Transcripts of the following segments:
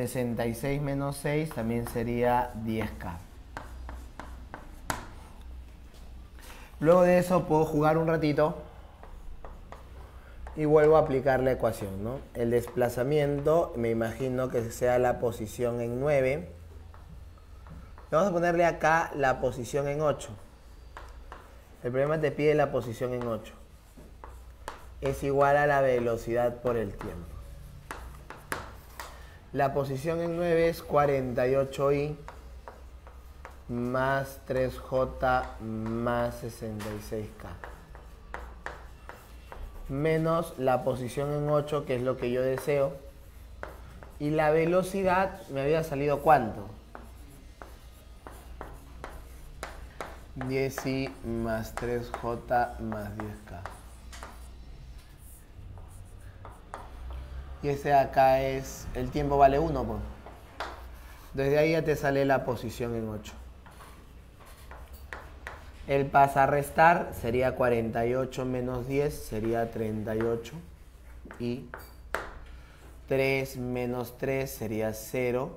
66 menos 6 también sería 10K. Luego de eso puedo jugar un ratito y vuelvo a aplicar la ecuación, ¿no? El desplazamiento, me imagino que sea la posición en 9. Vamos a ponerle acá la posición en 8. El problema te pide la posición en 8. Es igual a la velocidad por el tiempo. La posición en 9 es 48i más 3j más 66k. Menos la posición en 8, que es lo que yo deseo. Y la velocidad me había salido ¿cuánto? 10i más 3j más 10k. Y ese de acá es, el tiempo vale 1, pues. Desde ahí ya te sale la posición en 8. El pasarrestar sería 48 menos 10, sería 38. Y 3 menos 3 sería 0.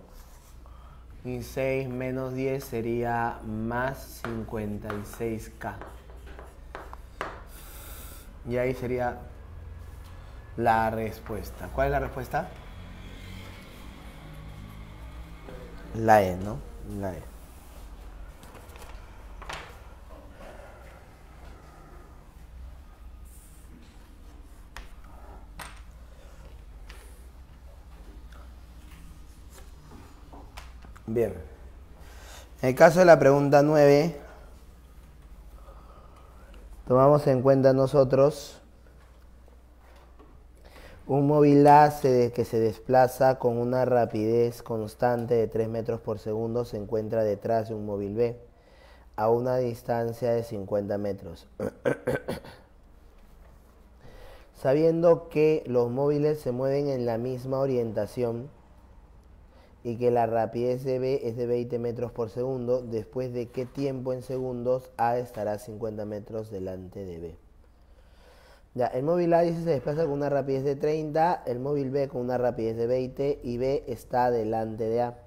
Y 6 menos 10 sería más 56k. Y ahí sería la respuesta. ¿Cuál es la respuesta? La E, ¿no? La E. Bien. En el caso de la pregunta 9, tomamos en cuenta nosotros un móvil A que se desplaza con una rapidez constante de 3 metros por segundo se encuentra detrás de un móvil B a una distancia de 50 metros. Sabiendo que los móviles se mueven en la misma orientación y que la rapidez de B es de 20 metros por segundo, después de qué tiempo en segundos A estará 50 metros delante de B. Ya, el móvil A dice se desplaza con una rapidez de 30, el móvil B con una rapidez de 20 y B está delante de A.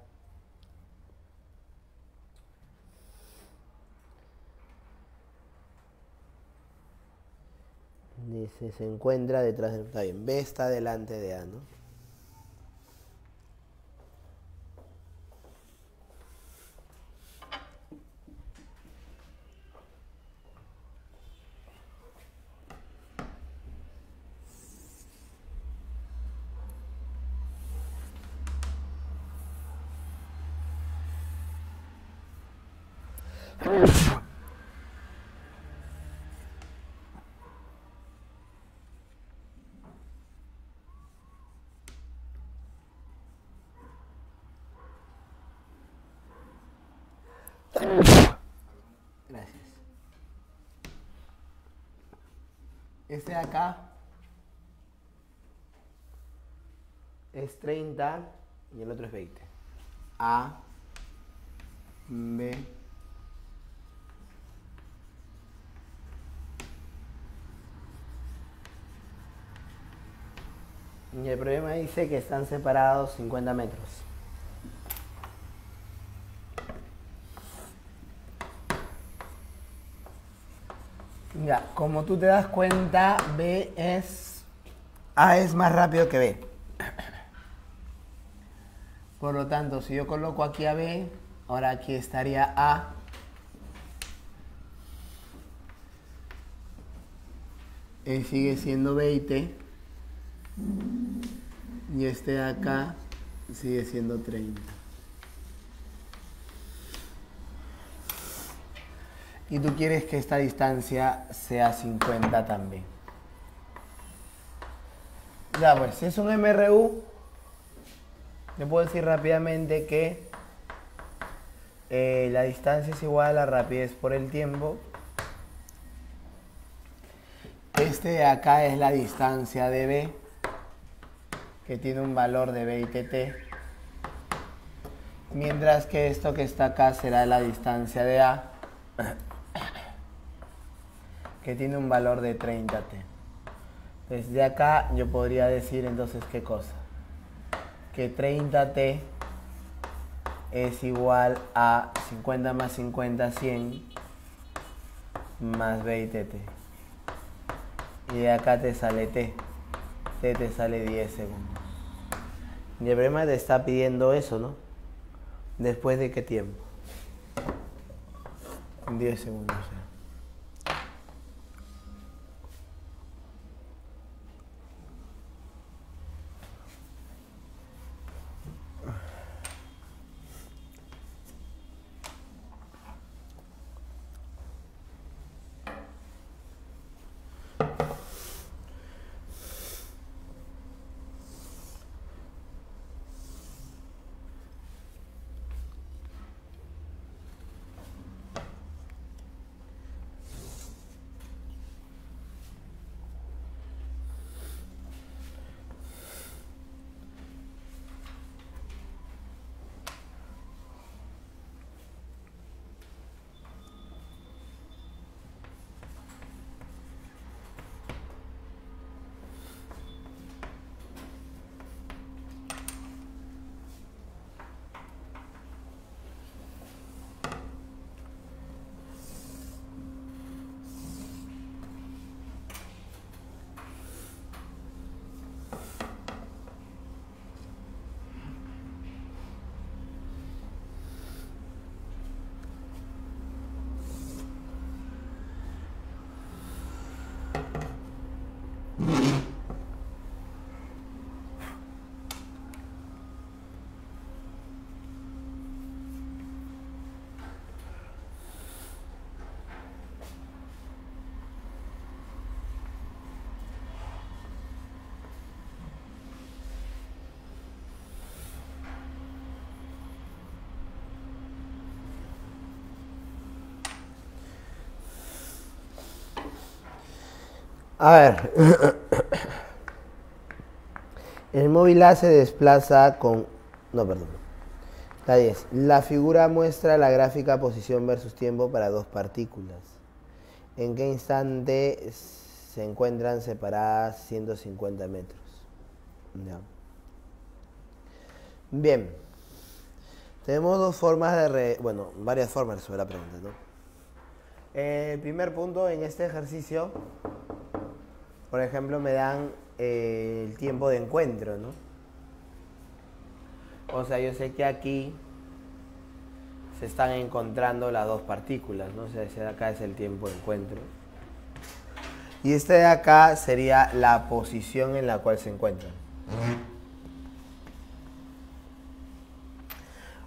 Dice, se encuentra detrás de... Está bien, B está delante de A, ¿no? Gracias. Este de acá es 30 y el otro es 20. A, B, y el problema dice que están separados 50 metros. Ya, como tú te das cuenta, A es más rápido que B. Por lo tanto, si yo coloco aquí a B, ahora aquí estaría A. Él sigue siendo 20. Y este de acá sigue siendo 30. Y tú quieres que esta distancia sea 50 también. Ya pues, si es un MRU, yo puedo decir rápidamente que la distancia es igual a la rapidez por el tiempo. Este de acá es la distancia de B, que tiene un valor de 20t. Mientras que esto que está acá será la distancia de A, que tiene un valor de 30t. Desde acá yo podría decir entonces ¿qué cosa? que 30t es igual a 50 más 50, 100 más 20t. Y de acá te sale t. Te sale 10 segundos. Y el problema te está pidiendo eso, ¿no? ¿Después de qué tiempo? 10 segundos. A ver, el móvil A se desplaza con... No, perdón. La 10. La figura muestra la gráfica posición versus tiempo para dos partículas. ¿En qué instante se encuentran separadas 150 metros? Ya. Bien. Tenemos dos formas de... Bueno, varias formas de resolver la pregunta, ¿no? El primer punto en este ejercicio... Por ejemplo, me dan el tiempo de encuentro, ¿no? O sea, yo sé que aquí se están encontrando las dos partículas, ¿no? O sea, ese de acá es el tiempo de encuentro. Y este de acá sería la posición en la cual se encuentran.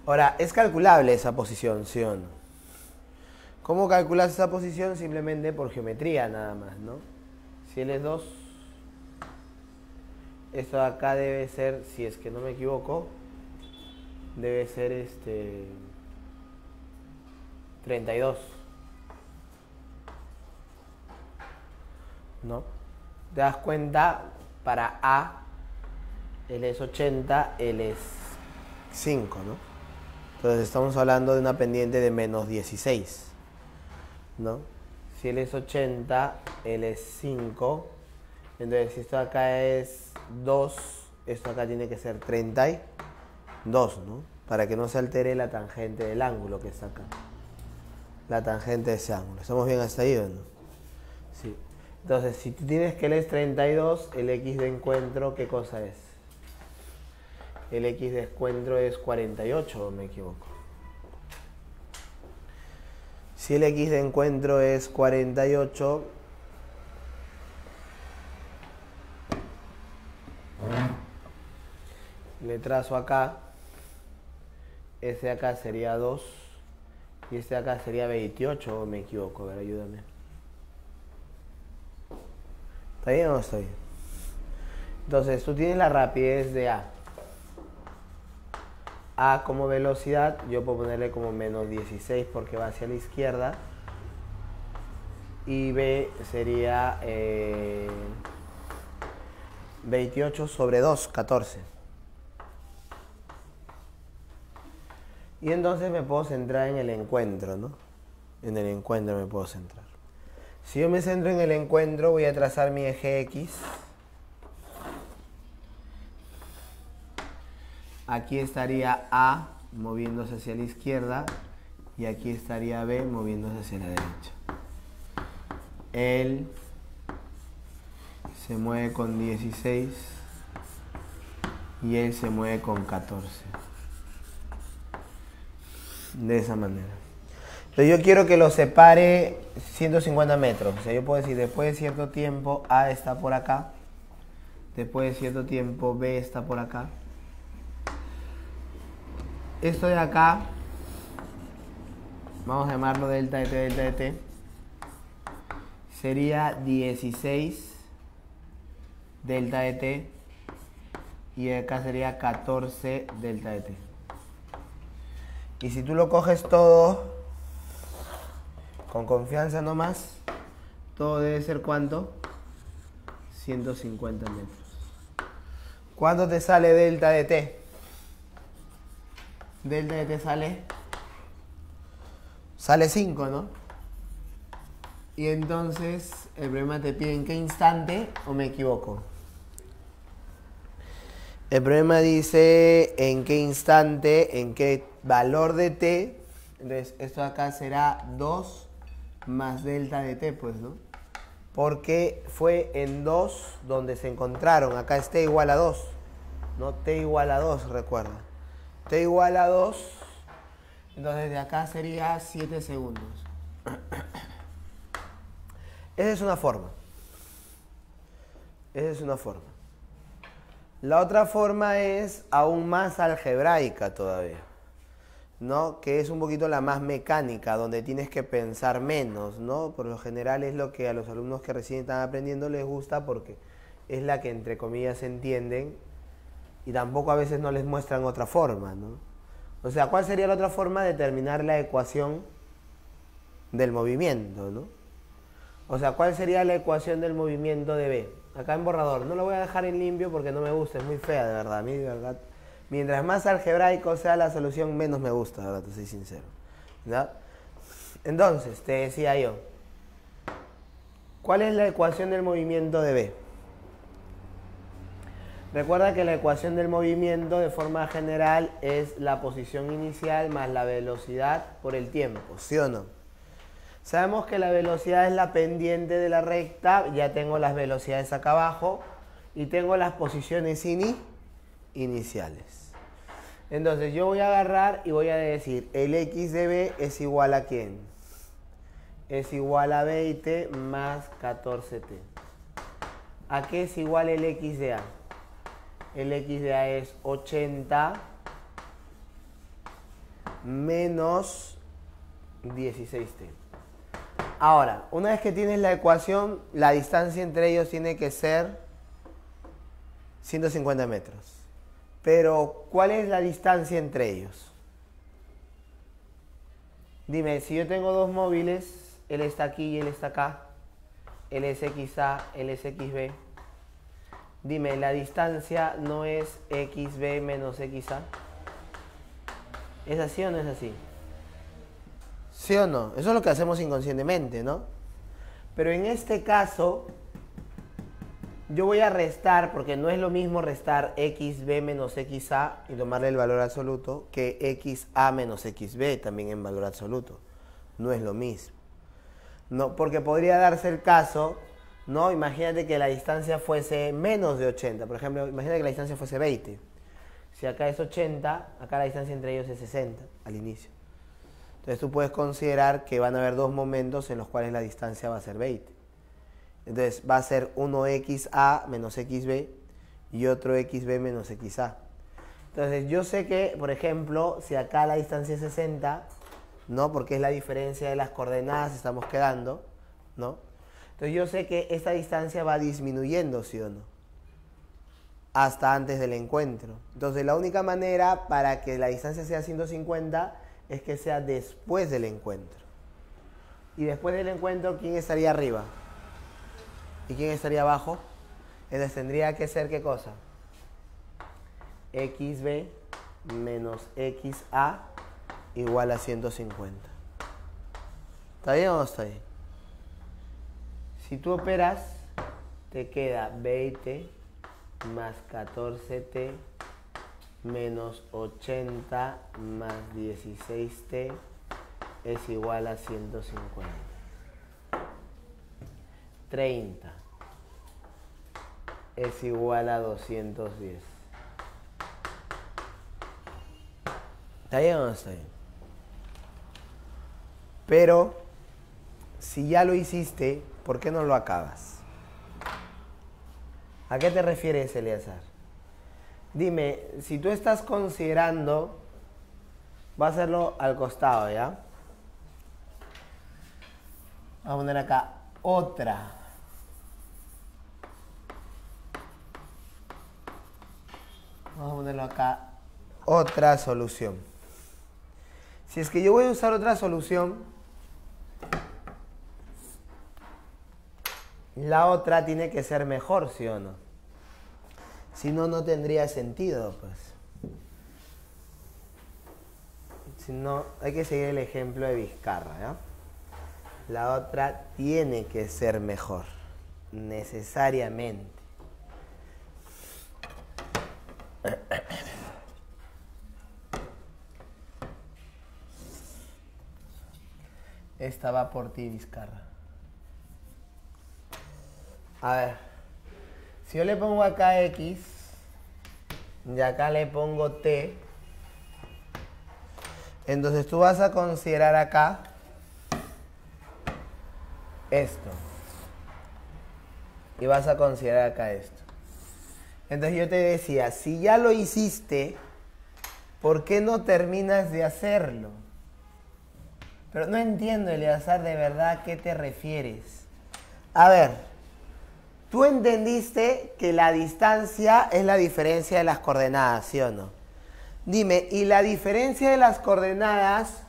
Ahora, ¿es calculable esa posición, sí o no? ¿Cómo calculas esa posición? Simplemente por geometría nada más, ¿no? Si L es 2, esto de acá debe ser, si es que no me equivoco, debe ser 32, ¿no? ¿Te das cuenta? Para A, L es 80, L es 5, ¿no? Entonces estamos hablando de una pendiente de menos 16, ¿no? Si L es 80, L es 5. Entonces, si esto acá es 2, esto acá tiene que ser 32, ¿no? Para que no se altere la tangente del ángulo que está acá. La tangente de ese ángulo. ¿Estamos bien hasta ahí o no? Sí. Entonces, si tú tienes que L es 32, el X de encuentro, ¿qué cosa es? El X de encuentro es 48, ¿o me equivoco? Si el X de encuentro es 48, le trazo acá, este de acá sería 2 y este de acá sería 28, o me equivoco, a ver, ayúdame. ¿Está bien o no está bien? Entonces, tú tienes la rapidez de A. A como velocidad, yo puedo ponerle como menos 16 porque va hacia la izquierda. Y B sería 28 sobre 2, 14. Y entonces me puedo centrar en el encuentro, ¿no? En el encuentro me puedo centrar. Si yo me centro en el encuentro, voy a trazar mi eje X. aquí estaría A moviéndose hacia la izquierda y aquí estaría B moviéndose hacia la derecha. Él se mueve con 16 y él se mueve con 14. De esa manera. Entonces yo quiero que lo separe 150 metros. O sea, yo puedo decir, después de cierto tiempo A está por acá. Después de cierto tiempo B está por acá. Esto de acá, vamos a llamarlo delta de t, sería 16 delta de t y acá sería 14 delta de t. Y si tú lo coges todo con confianza nomás, todo debe ser ¿cuánto? 150 metros. ¿Cuánto te sale delta de t? Delta de t sale 5, ¿no? Y entonces el problema te pide en qué instante, ¿o me equivoco? El problema dice en qué instante, en qué valor de t. Entonces esto acá será 2 más delta de t, pues, ¿no? Porque fue en 2 donde se encontraron. Acá es t igual a 2, ¿no? T igual a 2, recuerda. T igual a 2, entonces de acá sería 7 segundos. Esa es una forma. Esa es una forma. La otra forma es aún más algebraica todavía, ¿no? Que es un poquito la más mecánica, donde tienes que pensar menos, ¿no? Por lo general es lo que a los alumnos que recién están aprendiendo les gusta porque es la que entre comillas entienden y tampoco a veces no les muestran otra forma, ¿no? O sea, ¿cuál sería la otra forma de determinar la ecuación del movimiento, ¿no? O sea, ¿cuál sería la ecuación del movimiento de B? Acá en borrador. No lo voy a dejar en limpio porque no me gusta, es muy fea, de verdad. A mí, de verdad, mientras más algebraico sea la solución, menos me gusta, de verdad, te soy sincero. ¿Ya? Entonces, te decía yo, ¿cuál es la ecuación del movimiento de B? Recuerda que la ecuación del movimiento de forma general es la posición inicial más la velocidad por el tiempo, ¿sí o no? Sabemos que la velocidad es la pendiente de la recta, ya tengo las velocidades acá abajo y tengo las posiciones iniciales. Entonces yo voy a agarrar y voy a decir, el x de B es igual a ¿quién? Es igual a 20 más 14t. ¿A qué es igual el x de A? El x de A es 80 menos 16t. Ahora, una vez que tienes la ecuación, la distancia entre ellos tiene que ser 150 metros. Pero, ¿cuál es la distancia entre ellos? Dime, si yo tengo dos móviles, él está aquí y él está acá, él es XA, él es XB. Dime, ¿la distancia no es XB menos XA? ¿Es así o no es así? ¿Sí o no? Eso es lo que hacemos inconscientemente, ¿no? Pero en este caso, yo voy a restar, porque no es lo mismo restar XB menos XA y tomarle el valor absoluto, que XA menos XB también en valor absoluto. No es lo mismo. No, porque podría darse el caso, ¿no? Imagínate que la distancia fuese menos de 80. Por ejemplo, imagínate que la distancia fuese 20. Si acá es 80, acá la distancia entre ellos es 60 al inicio. Entonces tú puedes considerar que van a haber dos momentos en los cuales la distancia va a ser 20. Entonces va a ser uno XA menos XB y otro XB menos XA. Entonces yo sé que, por ejemplo, si acá la distancia es 60, ¿no? Porque es la diferencia de las coordenadas, estamos quedando, ¿no? Entonces yo sé que esta distancia va disminuyendo, ¿sí o no? Hasta antes del encuentro. Entonces la única manera para que la distancia sea 150 es que sea después del encuentro. Y después del encuentro, ¿quién estaría arriba? ¿Y quién estaría abajo? Entonces tendría que ser, ¿qué cosa? XB menos XA igual a 150. ¿Está bien o no está bien? Si tú operas, te queda 20 más 14t menos 80 más 16t es igual a 150. 30 es igual a 210. ¿Está bien o no está bien? Pero, si ya lo hiciste, ¿por qué no lo acabas? ¿A qué te refieres, Eleazar? Dime, si tú estás considerando, va a hacerlo al costado, ¿ya? Vamos a poner acá otra. Vamos a ponerlo acá, otra solución. Si es que yo voy a usar otra solución, la otra tiene que ser mejor, ¿sí o no? Si no, no tendría sentido, pues. Si no, hay que seguir el ejemplo de Vizcarra, ¿ya? La otra tiene que ser mejor, necesariamente. Esta va por ti, Vizcarra. A ver, si yo le pongo acá X y acá le pongo T, entonces tú vas a considerar acá esto. Y vas a considerar acá esto. Entonces yo te decía, si ya lo hiciste, ¿por qué no terminas de hacerlo? Pero no entiendo, Eleazar, de verdad a qué te refieres. A ver, tú entendiste que la distancia es la diferencia de las coordenadas, ¿sí o no? Dime, ¿y la diferencia de las coordenadas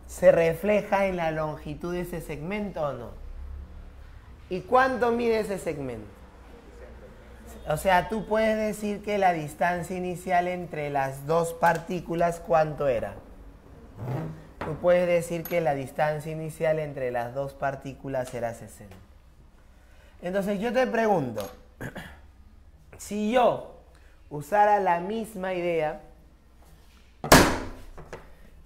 se refleja en la longitud de ese segmento o no? ¿Y cuánto mide ese segmento? O sea, tú puedes decir que la distancia inicial entre las dos partículas, ¿cuánto era? Tú puedes decir que la distancia inicial entre las dos partículas era 60. Entonces yo te pregunto, si yo usara la misma idea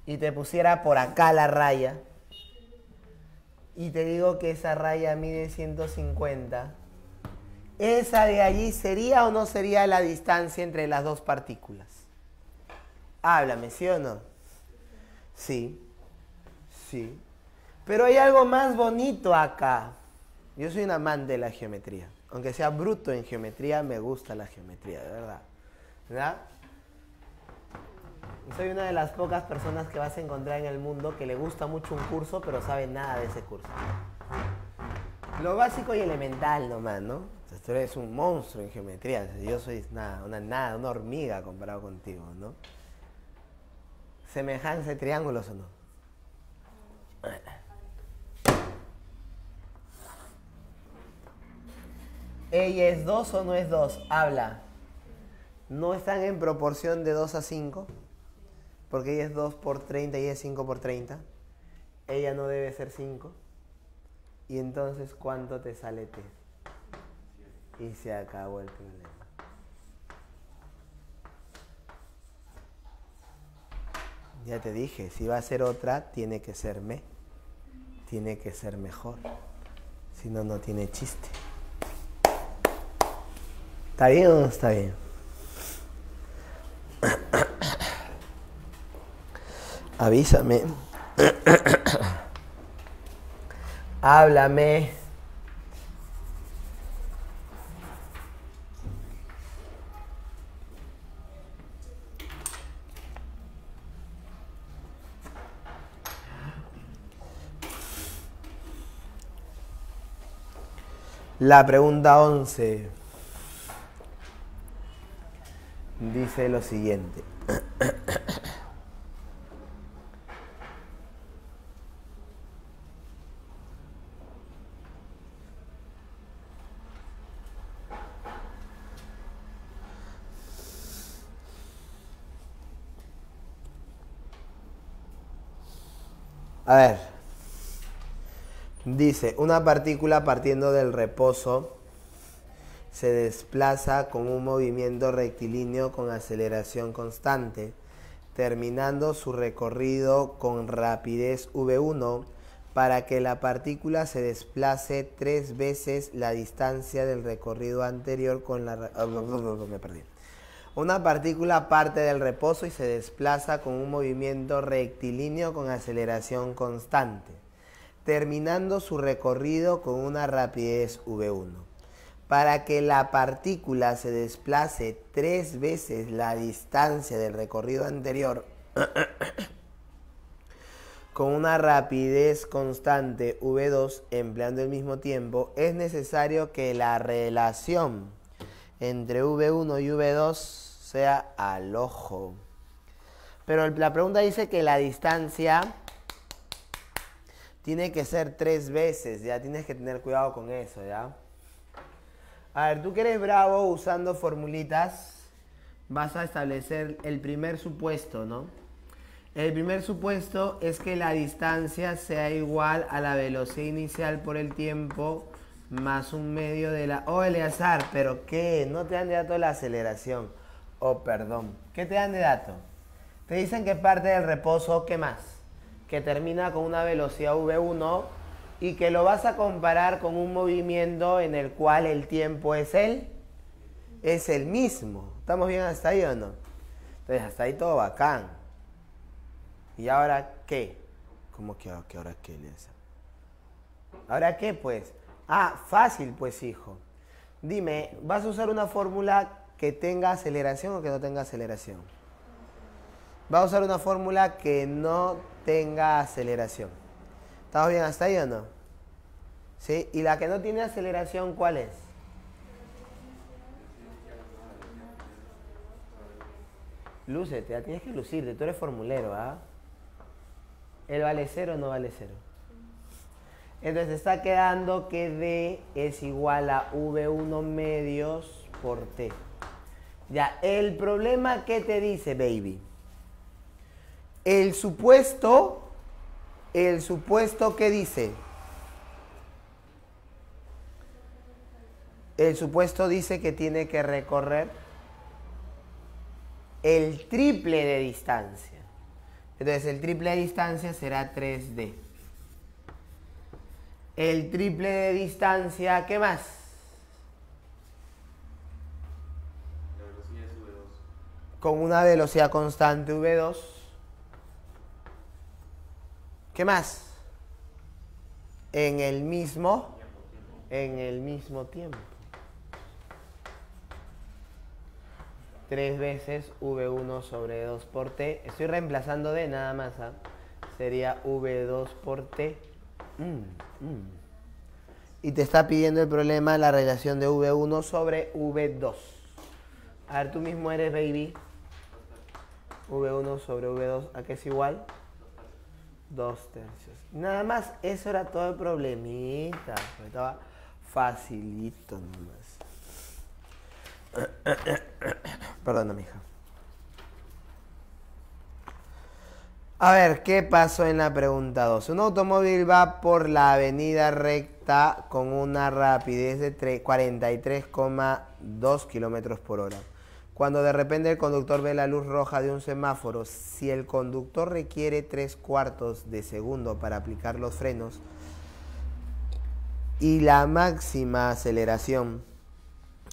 y te pusiera por acá la raya y te digo que esa raya mide 150, ¿esa de allí sería o no sería la distancia entre las dos partículas? Háblame, ¿sí o no? Sí. Sí. Pero hay algo más bonito acá. Yo soy un amante de la geometría. Aunque sea bruto en geometría, me gusta la geometría, de verdad. ¿Verdad? Soy una de las pocas personas que vas a encontrar en el mundo que le gusta mucho un curso, pero sabe nada de ese curso. Lo básico y elemental nomás, ¿no? O sea, tú eres un monstruo en geometría. Yo soy una hormiga comparado contigo, ¿no? ¿Semejanza de triángulos o no? ¿Ella es 2 o no es 2? Habla. ¿No están en proporción de 2 a 5? Porque ella es 2 por 30 y ella es 5 por 30. Ella no debe ser 5. Y entonces, ¿cuánto te sale T? Y se acabó el problema. Ya te dije, si va a ser otra, tiene que ser tiene que ser mejor. Si no, no tiene chiste. ¿Está bien o no está bien? Avísame. Háblame. La pregunta 11 dice lo siguiente. A ver, dice, una partícula partiendo del reposo se desplaza con un movimiento rectilíneo con aceleración constante, terminando su recorrido con rapidez v1 para que la partícula se desplace 3 veces la distancia del recorrido anterior con la... me perdí. Una partícula parte del reposo y se desplaza con un movimiento rectilíneo con aceleración constante, terminando su recorrido con una rapidez v1. Para que la partícula se desplace 3 veces la distancia del recorrido anterior con una rapidez constante v2 empleando el mismo tiempo, es necesario que la relación entre v1 y v2 sea al ojo. Pero la pregunta dice que la distancia tiene que ser 3 veces, ya tienes que tener cuidado con eso, ¿ya? A ver, tú que eres bravo usando formulitas, vas a establecer el primer supuesto, ¿no? El primer supuesto es que la distancia sea igual a la velocidad inicial por el tiempo más un medio de la... Oh, Eleazar, ¿pero qué? No te dan de dato la aceleración. Oh, perdón. ¿Qué te dan de dato? Te dicen que parte del reposo, ¿qué más? Que termina con una velocidad v1 y que lo vas a comparar con un movimiento en el cual el tiempo es el mismo. ¿Estamos bien hasta ahí o no? Entonces, hasta ahí todo bacán. ¿Y ahora qué? ¿Cómo que ahora qué, Eleazar? ¿Ahora qué, pues? Ah, fácil, pues, hijo. Dime, ¿vas a usar una fórmula que tenga aceleración o que no tenga aceleración? ¿Vas a usar una fórmula que no tenga aceleración? ¿Estamos bien hasta ahí o no? ¿Sí? ¿Y la que no tiene aceleración, cuál es? Lúcete, ya tienes que lucirte, tú eres formulero, ¿ah? ¿El vale 0 o no vale 0? Entonces está quedando que D es igual a V1 medios por T. Ya, el problema, ¿qué te dice, baby? El supuesto, ¿qué dice? El supuesto dice que tiene que recorrer el triple de distancia. Entonces el triple de distancia será 3D. El triple de distancia, ¿qué más? La velocidad es v2. Con una velocidad constante v2. ¿Qué más? En el mismo tiempo. 3 veces v1 sobre 2 por t. Estoy reemplazando d nada más, ¿eh? Sería v2 por t. Y te está pidiendo el problema la relación de v1 sobre v2. A ver, tú mismo eres, baby. v1 sobre v2, ¿a qué es igual? 2 tercios. Nada más, eso era todo el problemita. Estaba facilito nomás. Perdona, mija. A ver, ¿qué pasó en la pregunta 2? Un automóvil va por la avenida recta con una rapidez de 43,2 kilómetros por hora. Cuando de repente el conductor ve la luz roja de un semáforo, si el conductor requiere 3/4 de segundo para aplicar los frenos y la máxima aceleración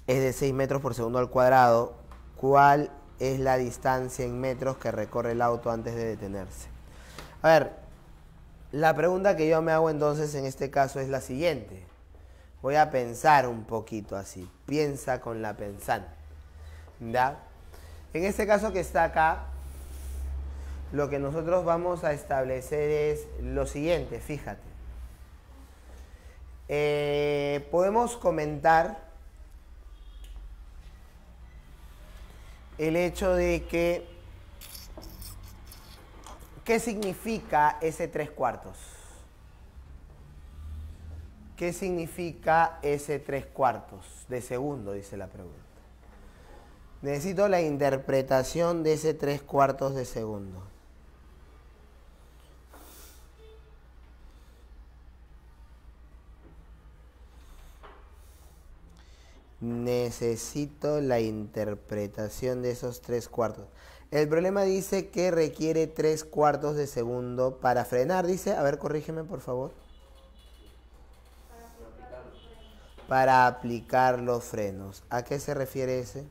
es de 6 metros por segundo al cuadrado, ¿cuál es la distancia en metros que recorre el auto antes de detenerse? A ver, la pregunta que yo me hago entonces en este caso es la siguiente. Voy a pensar un poquito así. Piensa con la pensante. ¿Ya? En este caso que está acá, lo que nosotros vamos a establecer es lo siguiente, fíjate. Podemos comentar el hecho de que, ¿qué significa ese 3/4? ¿Qué significa ese 3/4 de segundo? Dice la pregunta. Necesito la interpretación de ese 3/4 de segundo. Necesito la interpretación de esos 3/4. El problema dice que requiere 3/4 de segundo para frenar, dice. A ver, corrígeme, por favor. Para aplicar los frenos. ¿A qué se refiere ese?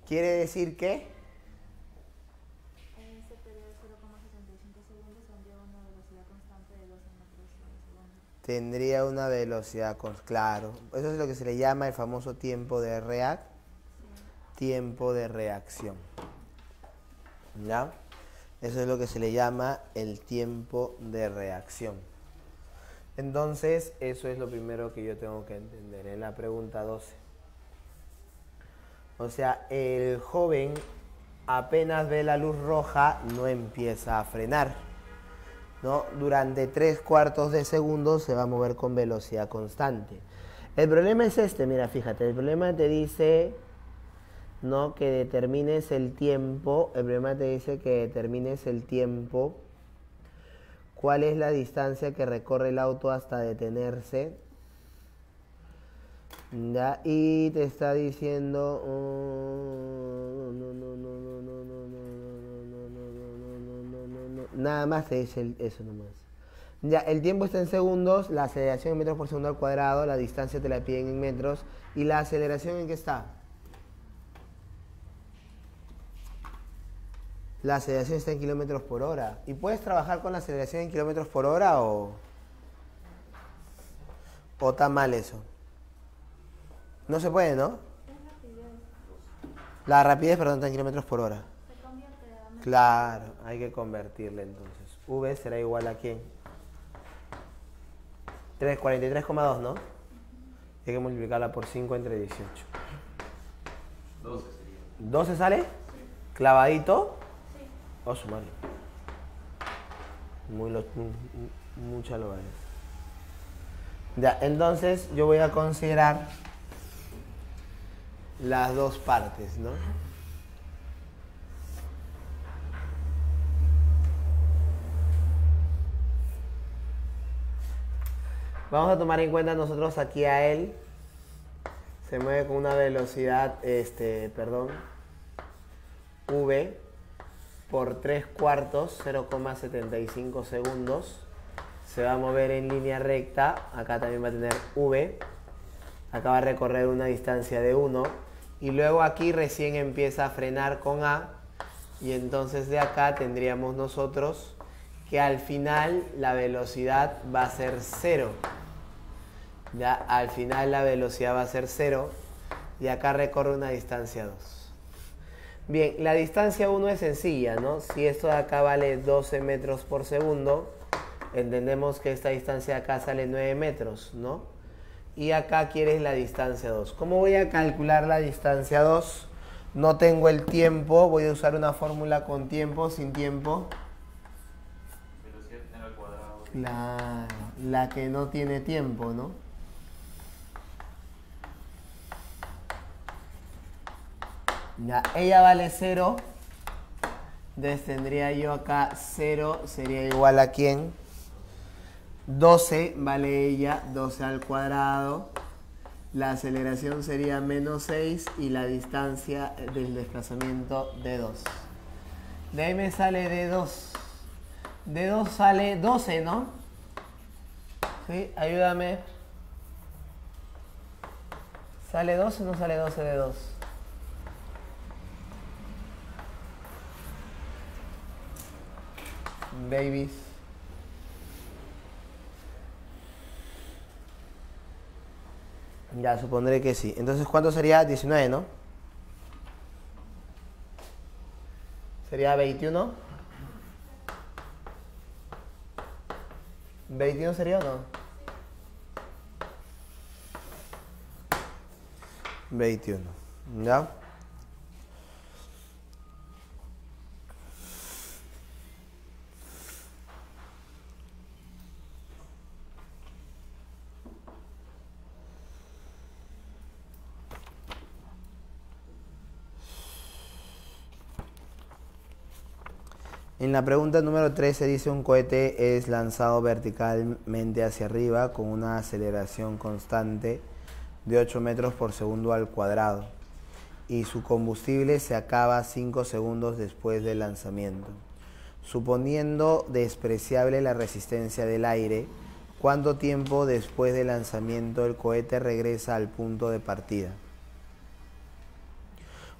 ¿Quiere decir qué? En este periodo de 0,65 segundos tendría una velocidad constante de 12 metros por segundo. Tendría una velocidad claro. Eso es lo que se le llama el famoso tiempo de tiempo de reacción. ¿Ya? Eso es lo que se le llama el tiempo de reacción. Entonces, eso es lo primero que yo tengo que entender en la pregunta 12. O sea, el joven apenas ve la luz roja, no empieza a frenar, ¿no? Durante 3/4 de segundo se va a mover con velocidad constante. El problema es este, mira, fíjate, el problema te dice, ¿no?, que determines el tiempo, el problema te dice que determines el tiempo, cuál es la distancia que recorre el auto hasta detenerse, ¿ya? Y te está diciendo, nada más te dice eso nomás. Ya, el tiempo está en segundos, la aceleración en metros por segundo al cuadrado, la distancia te la piden en metros, y la aceleración ¿en qué está? La aceleración está en kilómetros por hora. ¿Y puedes trabajar con la aceleración en kilómetros por hora o está mal eso? No se puede, ¿no? La rapidez, perdón, está en kilómetros por hora. Se convierte a metros. Claro, hay que convertirle entonces. V será igual a ¿quién? 43,2, ¿no? Hay que multiplicarla por 5 entre 18. 12 sería. ¿12 sale? Sí. ¿Clavadito? Sí. Oh, su madre. Mucha lo es. Ya, entonces yo voy a considerar las dos partes, ¿no? Vamos a tomar en cuenta nosotros aquí a él. Se mueve con una velocidad, V por 3/4, 0,75 segundos. Se va a mover en línea recta. Acá también va a tener V. Acá va a recorrer una distancia de 1. Y luego aquí recién empieza a frenar con A. Y entonces de acá tendríamos nosotros que al final la velocidad va a ser 0. Ya al final la velocidad va a ser 0 y acá recorre una distancia 2. Bien, la distancia 1 es sencilla, ¿no? Si esto de acá vale 12 metros por segundo, entendemos que esta distancia de acá sale 9 metros, ¿no? Y acá quieres la distancia 2. ¿Cómo voy a calcular la distancia 2? No tengo el tiempo, voy a usar una fórmula con tiempo, sin tiempo. Velocidad n al cuadrado. Claro, la que no tiene tiempo, ¿no? Ya, ella vale 0. Entonces tendría yo acá 0 sería igual a ¿quién? 12 vale ella, 12 al cuadrado. La aceleración sería menos 6 y la distancia del desplazamiento d2. De ahí me sale d2. D2 sale 12, ¿no? ¿Sí? Ayúdame. ¿Sale 12 o no sale 12 de 2? Babies. Ya, supondré que sí. Entonces, ¿cuánto sería? 19, ¿no? ¿Sería 21? ¿21 sería o no? 21. ¿Ya? En la pregunta número 13 dice un cohete es lanzado verticalmente hacia arriba con una aceleración constante de 8 metros por segundo al cuadrado y su combustible se acaba 5 segundos después del lanzamiento. Suponiendo despreciable la resistencia del aire, ¿cuánto tiempo después del lanzamiento el cohete regresa al punto de partida?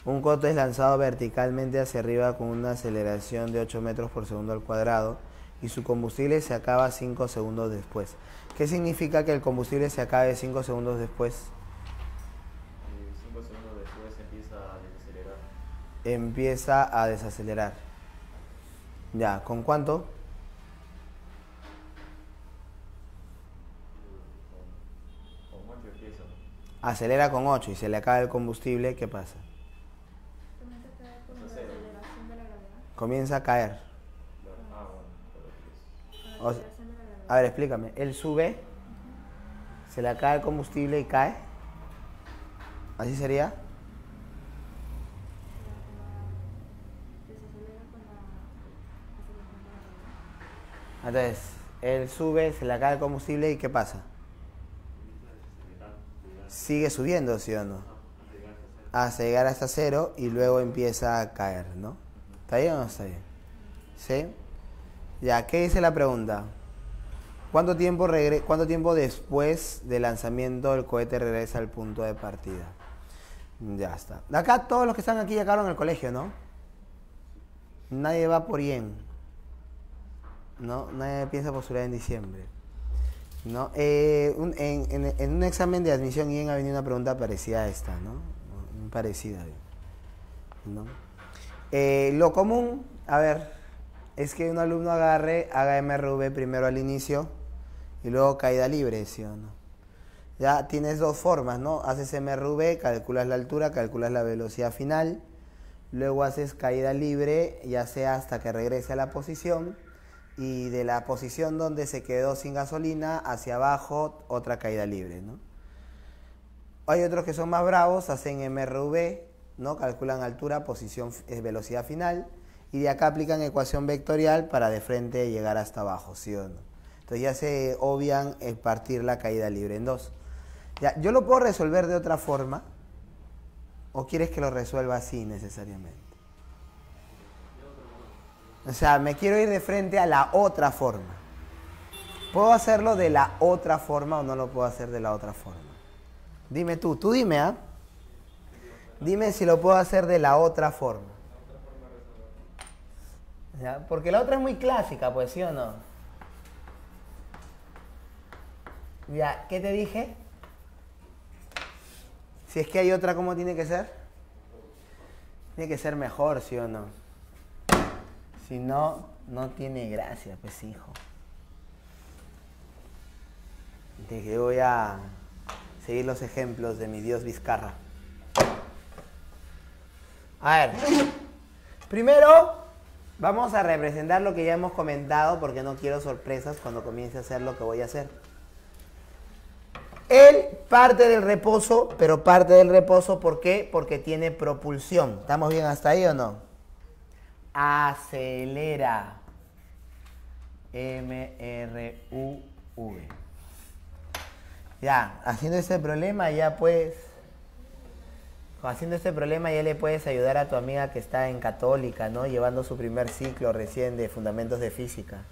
Un cohete es lanzado verticalmente hacia arriba con una aceleración de 8 metros por segundo al cuadrado y su combustible se acaba 5 segundos después. ¿Qué significa que el combustible se acabe 5 segundos después? 5 segundos después empieza a desacelerar. Empieza a desacelerar. Ya, ¿con cuánto? Con 8 empieza. Acelera con 8 y se le acaba el combustible, ¿qué pasa? Comienza a caer por la aceleración de la gravedad. Comienza a caer. Ah, bueno, pero Con la O sea, aceleración de la gravedad. a ver, explícame. Él sube, se le acaba el combustible y cae. ¿Así sería? Desacelera con la aceleración de la gravedad. Entonces, él sube, se le acaba el combustible y ¿qué pasa? Sigue subiendo, ¿sí o no? Hasta llegar hasta cero y luego empieza a caer, ¿no? ¿Está bien o no está bien? ¿Sí? Ya, ¿qué dice la pregunta? ¿Cuánto tiempo después del lanzamiento el cohete regresa al punto de partida? Ya está. Acá todos los que están aquí ya acabaron el colegio, ¿no? Nadie va por IEN. ¿No? Nadie piensa postular en diciembre. ¿No? En un examen de admisión IEN ha venido una pregunta parecida a esta, ¿no? Muy parecida, ¿no? Lo común, a ver, es que un alumno haga MRV primero al inicio y luego caída libre, ¿sí o no? Ya tienes dos formas, ¿no? Haces MRV, calculas la altura, calculas la velocidad final, luego haces caída libre, ya sea hasta que regrese a la posición, y de la posición donde se quedó sin gasolina hacia abajo otra caída libre, ¿no? Hay otros que son más bravos, hacen MRV, ¿no? Calculan altura, posición, velocidad final y de acá aplican ecuación vectorial para de frente llegar hasta abajo, ¿sí o no? Entonces ya se obvian partir la caída libre en dos. Ya, ¿yo lo puedo resolver de otra forma? ¿O quieres que lo resuelva así necesariamente? O sea, me quiero ir de frente a la otra forma. ¿Puedo hacerlo de la otra forma o no lo puedo hacer de la otra forma? Dime tú dime, ¿ah? Dime si lo puedo hacer de la otra forma. ¿Ya? Porque la otra es muy clásica, pues, ¿sí o no? Ya, ¿qué te dije? Si es que hay otra, ¿cómo tiene que ser? Tiene que ser mejor, ¿sí o no? Si no, no tiene gracia, pues, hijo. De que voy a seguir los ejemplos de mi Dios Vizcarra. A ver, primero vamos a representar lo que ya hemos comentado porque no quiero sorpresas cuando comience a hacer lo que voy a hacer. Él parte del reposo, pero parte del reposo, ¿por qué? Porque tiene propulsión. ¿Estamos bien hasta ahí o no? Acelera. M-R-U-V. Ya, haciendo este problema ya puedes... Haciendo este problema ya le puedes ayudar a tu amiga que está en Católica, ¿no? Llevando su primer ciclo recién de Fundamentos de Física.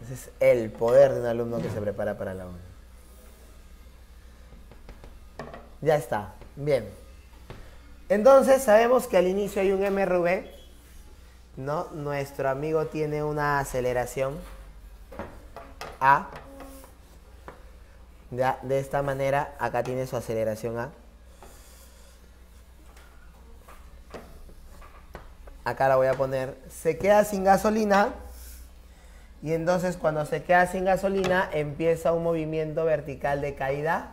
Ese es el poder de un alumno que se prepara para la ONU. Ya está, bien. Entonces sabemos que al inicio hay un MRV, ¿no? Nuestro amigo tiene una aceleración A. Ya, de esta manera, acá tiene su aceleración A. Acá la voy a poner. Se queda sin gasolina. Y entonces cuando se queda sin gasolina, empieza un movimiento vertical de caída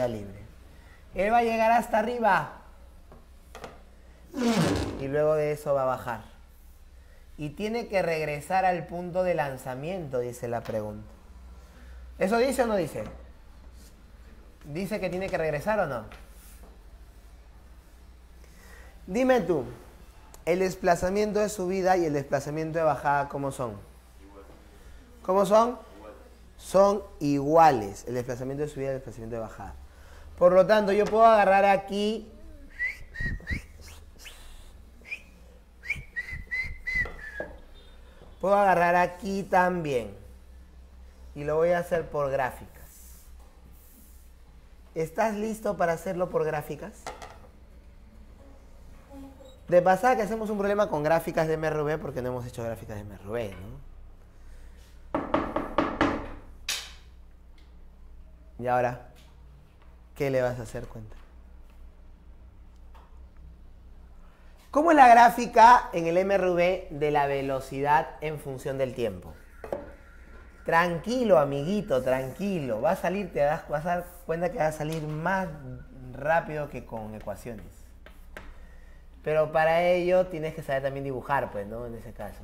libre. Él va a llegar hasta arriba. Y luego de eso va a bajar. Y tiene que regresar al punto de lanzamiento, dice la pregunta. ¿Eso dice o no dice? ¿Dice que tiene que regresar o no? Dime tú, el desplazamiento de subida y el desplazamiento de bajada, ¿cómo son? ¿Cómo son? Son iguales, el desplazamiento de subida y el desplazamiento de bajada. Por lo tanto, yo puedo agarrar aquí también. Y lo voy a hacer por gráficas. ¿Estás listo para hacerlo por gráficas? De pasada que hacemos un problema con gráficas de MRV porque no hemos hecho gráficas de MRV, ¿no? Y ahora, ¿qué le vas a hacer cuenta? ¿Cómo es la gráfica en el MRV de la velocidad en función del tiempo? Tranquilo, amiguito, tranquilo. Va a salir, vas a dar cuenta que va a salir más rápido que con ecuaciones. Pero para ello tienes que saber también dibujar, pues, ¿no? En ese caso.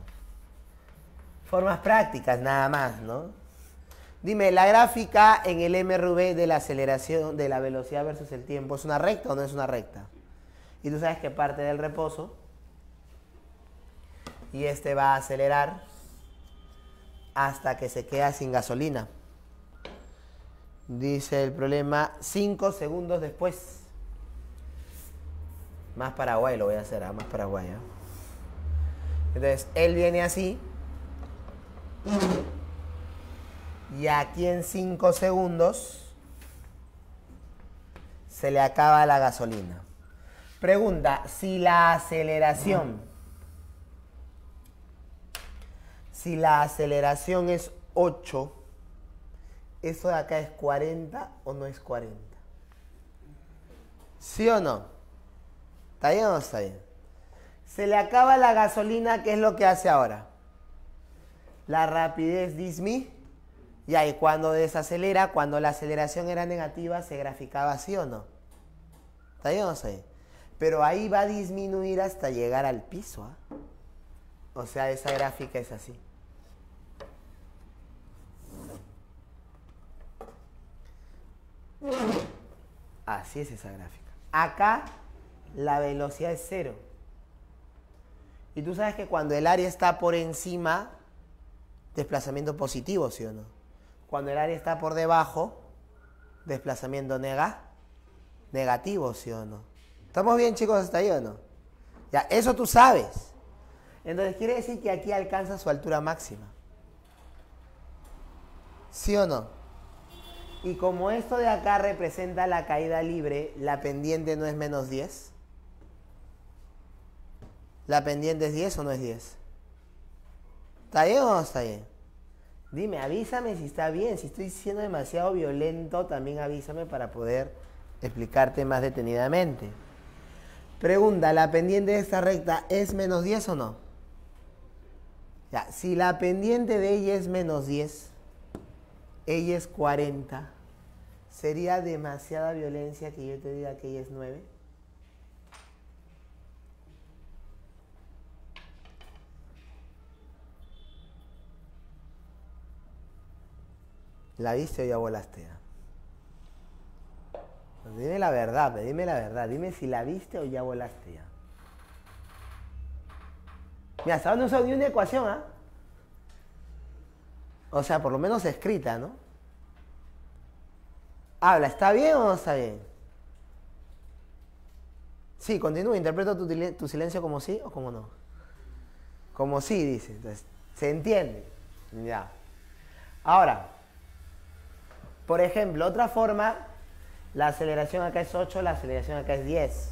Formas prácticas, nada más, ¿no? Dime, ¿la gráfica en el MRV de la aceleración, de la velocidad versus el tiempo, es una recta o no es una recta? Y tú sabes que parte del reposo y este va a acelerar hasta que se queda sin gasolina. Dice el problema 5 segundos después. Más Paraguay lo voy a hacer, más Paraguay. Entonces, él viene así. Y aquí en 5 segundos se le acaba la gasolina. Pregunta, si la aceleración es 8, ¿eso de acá es 40 o no es 40? ¿Sí o no? ¿Está bien o no está bien? Se le acaba la gasolina, ¿qué es lo que hace ahora? La rapidez disminuye. Y ahí cuando desacelera, cuando la aceleración era negativa, se graficaba así o no. ¿Está bien o no está bien? Pero ahí va a disminuir hasta llegar al piso. ¿Eh? O sea, esa gráfica es así. Así es esa gráfica. Acá la velocidad es 0. Y tú sabes que cuando el área está por encima, desplazamiento positivo, ¿sí o no? Cuando el área está por debajo, desplazamiento negativo, ¿sí o no? ¿Estamos bien, chicos, hasta ahí o no? Ya, eso tú sabes. Entonces quiere decir que aquí alcanza su altura máxima. ¿Sí o no? Y como esto de acá representa la caída libre, ¿la pendiente no es menos 10? ¿La pendiente es 10 o no es 10? ¿Está bien o no está bien? Dime, avísame si está bien. Si estoy siendo demasiado violento, también avísame para poder explicarte más detenidamente. Pregunta, ¿la pendiente de esta recta es menos 10 o no? Ya, si la pendiente de ella es menos 10, ella es 40, ¿sería demasiada violencia que yo te diga que ella es 9? ¿La viste o ya volaste? Pues dime la verdad, dime la verdad. Dime si la viste o ya volaste ya. Mira, hasta ahora no usado ni una ecuación, ¿ah? O sea, por lo menos escrita, ¿no? Habla, ¿está bien o no está bien? Sí, continúa, interpreto tu silencio como sí o como no. Como sí, dice. Entonces, se entiende. Ya. Ahora, por ejemplo, otra forma, la aceleración acá es 8, la aceleración acá es 10.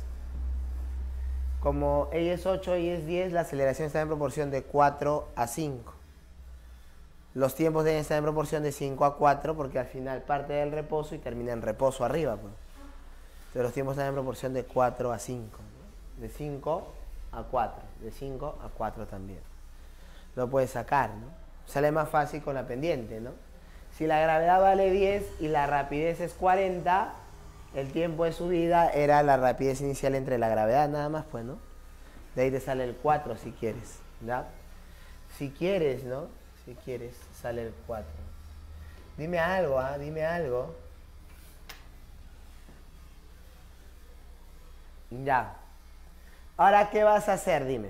Como ella es 8 y es 10, la aceleración está en proporción de 4 a 5. Los tiempos deben estar en proporción de 5 a 4 porque al final parte del reposo y termina en reposo arriba. Pues. Entonces los tiempos están en proporción de 4 a 5. ¿No? De 5 a 4. De 5 a 4 también. Lo puedes sacar, ¿no? Sale más fácil con la pendiente, ¿no? Si la gravedad vale 10 y la rapidez es 40, el tiempo de subida era la rapidez inicial entre la gravedad nada más, pues, ¿no? De ahí te sale el 4 si quieres, ¿ya? Si quieres, ¿no? Si quieres, sale el 4. Dime algo, ¿ah? Dime algo. Ya. Ahora, ¿qué vas a hacer? Dime.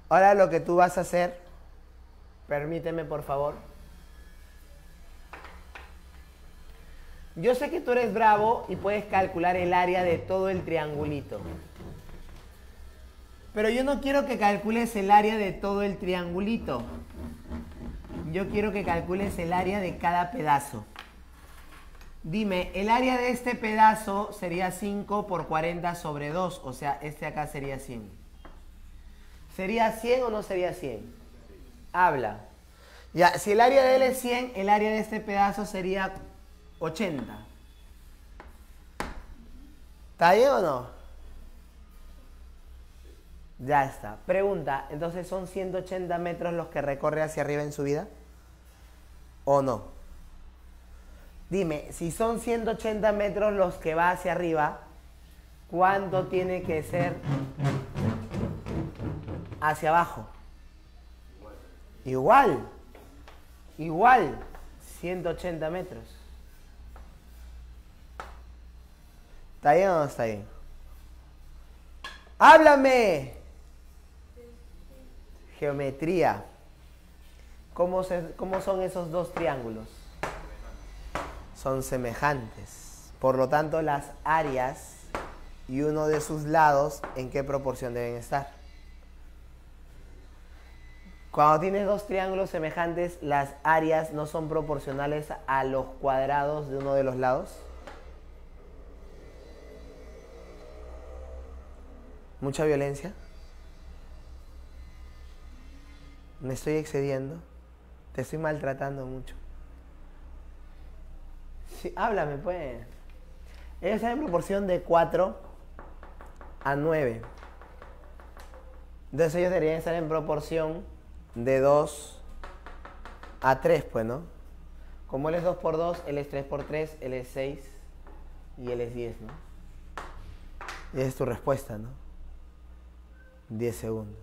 Ahora lo que tú vas a hacer, permíteme por favor. Yo sé que tú eres bravo y puedes calcular el área de todo el triangulito. Pero yo no quiero que calcules el área de todo el triangulito. Yo quiero que calcules el área de cada pedazo. Dime, el área de este pedazo sería 5 por 40 sobre 2. O sea, este acá sería 100. ¿Sería 100 o no sería 100? Habla. Ya, si el área de él es 100, el área de este pedazo sería 80. ¿Está bien o no? Ya está. Pregunta, entonces ¿son 180 metros los que recorre hacia arriba en su vida? ¿O no? Dime, si son 180 metros los que va hacia arriba, ¿cuánto tiene que ser hacia abajo? Igual. Igual. 180 metros. ¿Está bien o no está bien? ¡Háblame! Geometría. ¿Cómo son esos dos triángulos? Son semejantes. Por lo tanto, las áreas y uno de sus lados, ¿en qué proporción deben estar? Cuando tienes dos triángulos semejantes, las áreas no son proporcionales a los cuadrados de uno de los lados. ¿Mucha violencia? ¿Me estoy excediendo? ¿Te estoy maltratando mucho? Sí, háblame pues. Ellos están en proporción de 4 a 9. Entonces ellos deberían estar en proporción de 2 a 3, pues, ¿no? Como él es 2 por 2, él es 3 por 3, él es 6 y él es 10, ¿no? Y esa es tu respuesta, ¿no? 10 segundos.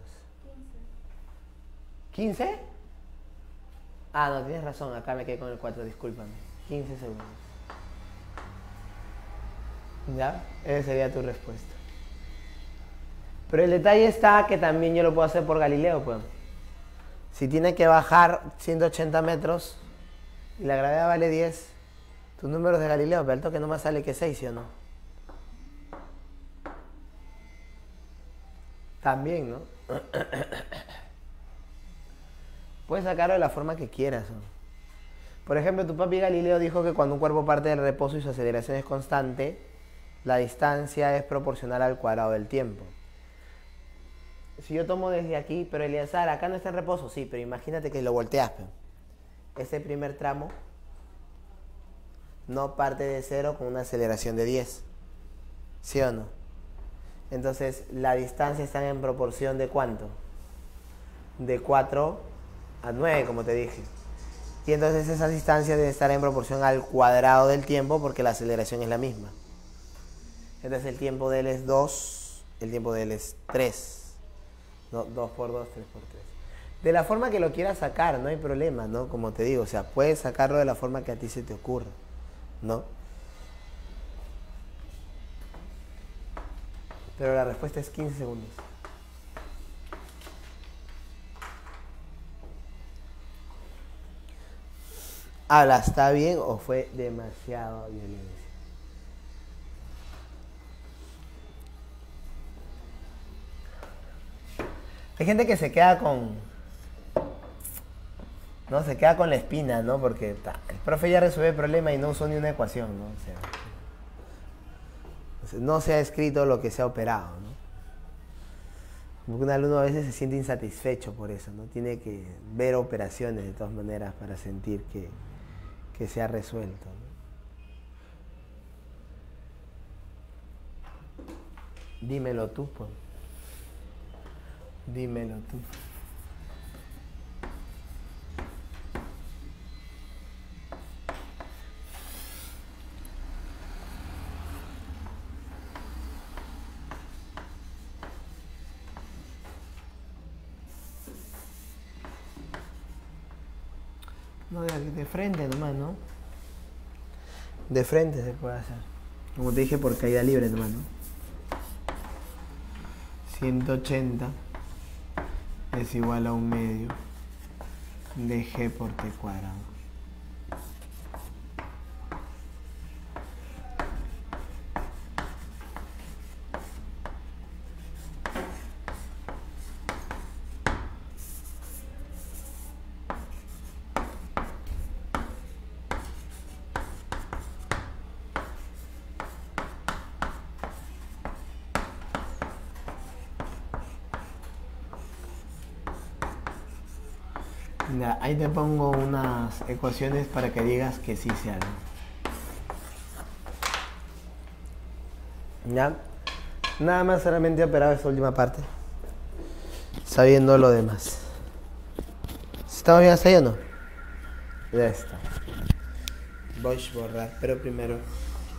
15. ¿15? Ah, no, tienes razón, acá me quedé con el 4, discúlpame. 15 segundos. ¿Ya? Esa sería tu respuesta. Pero el detalle está que también yo lo puedo hacer por Galileo, pues. Si tiene que bajar 180 metros y la gravedad vale 10, tus números de Galileo, pero al toque no más sale que 6, ¿sí o no? También, ¿no? Puedes sacarlo de la forma que quieras, ¿no? Por ejemplo, tu papi Galileo dijo que cuando un cuerpo parte del reposo y su aceleración es constante, la distancia es proporcional al cuadrado del tiempo. Si yo tomo desde aquí, pero Eleazar, acá no está en reposo, sí, pero imagínate que lo volteas. Ese primer tramo no parte de 0 con una aceleración de 10. ¿Sí o no? Entonces, la distancia está en proporción de ¿cuánto? De 4 a 9, como te dije. Y entonces esa distancia debe estar en proporción al cuadrado del tiempo porque la aceleración es la misma. Entonces el tiempo de él es 2, el tiempo de él es 3. No, 2 por 2, 3 por 3. De la forma que lo quieras sacar, no hay problema, ¿no? Como te digo, o sea, puedes sacarlo de la forma que a ti se te ocurra, ¿no? Pero la respuesta es 15 segundos. Habla, ¿está bien o fue demasiado violencia? Hay gente que se queda con... ¿no? Se queda con la espina, ¿no? Porque el profe ya resuelve el problema y no usó ni una ecuación, ¿no? O sea, no se ha escrito lo que se ha operado, ¿no? Porque un alumno a veces se siente insatisfecho por eso, ¿no? Tiene que ver operaciones de todas maneras para sentir que se ha resuelto, ¿no? Dímelo tú, pues. Dímelo tú. No, de frente nomás, ¿no? De frente se puede hacer. Como te dije, por caída libre nomás, ¿no? 180 es igual a 1/2 de g por t cuadrado. Ya, ahí te pongo unas ecuaciones para que digas que sí se hagan. Ya, nada más solamente he operado esta última parte, sabiendo lo demás. ¿Estamos bien hasta ahí o no? Ya está. Voy a borrar, pero primero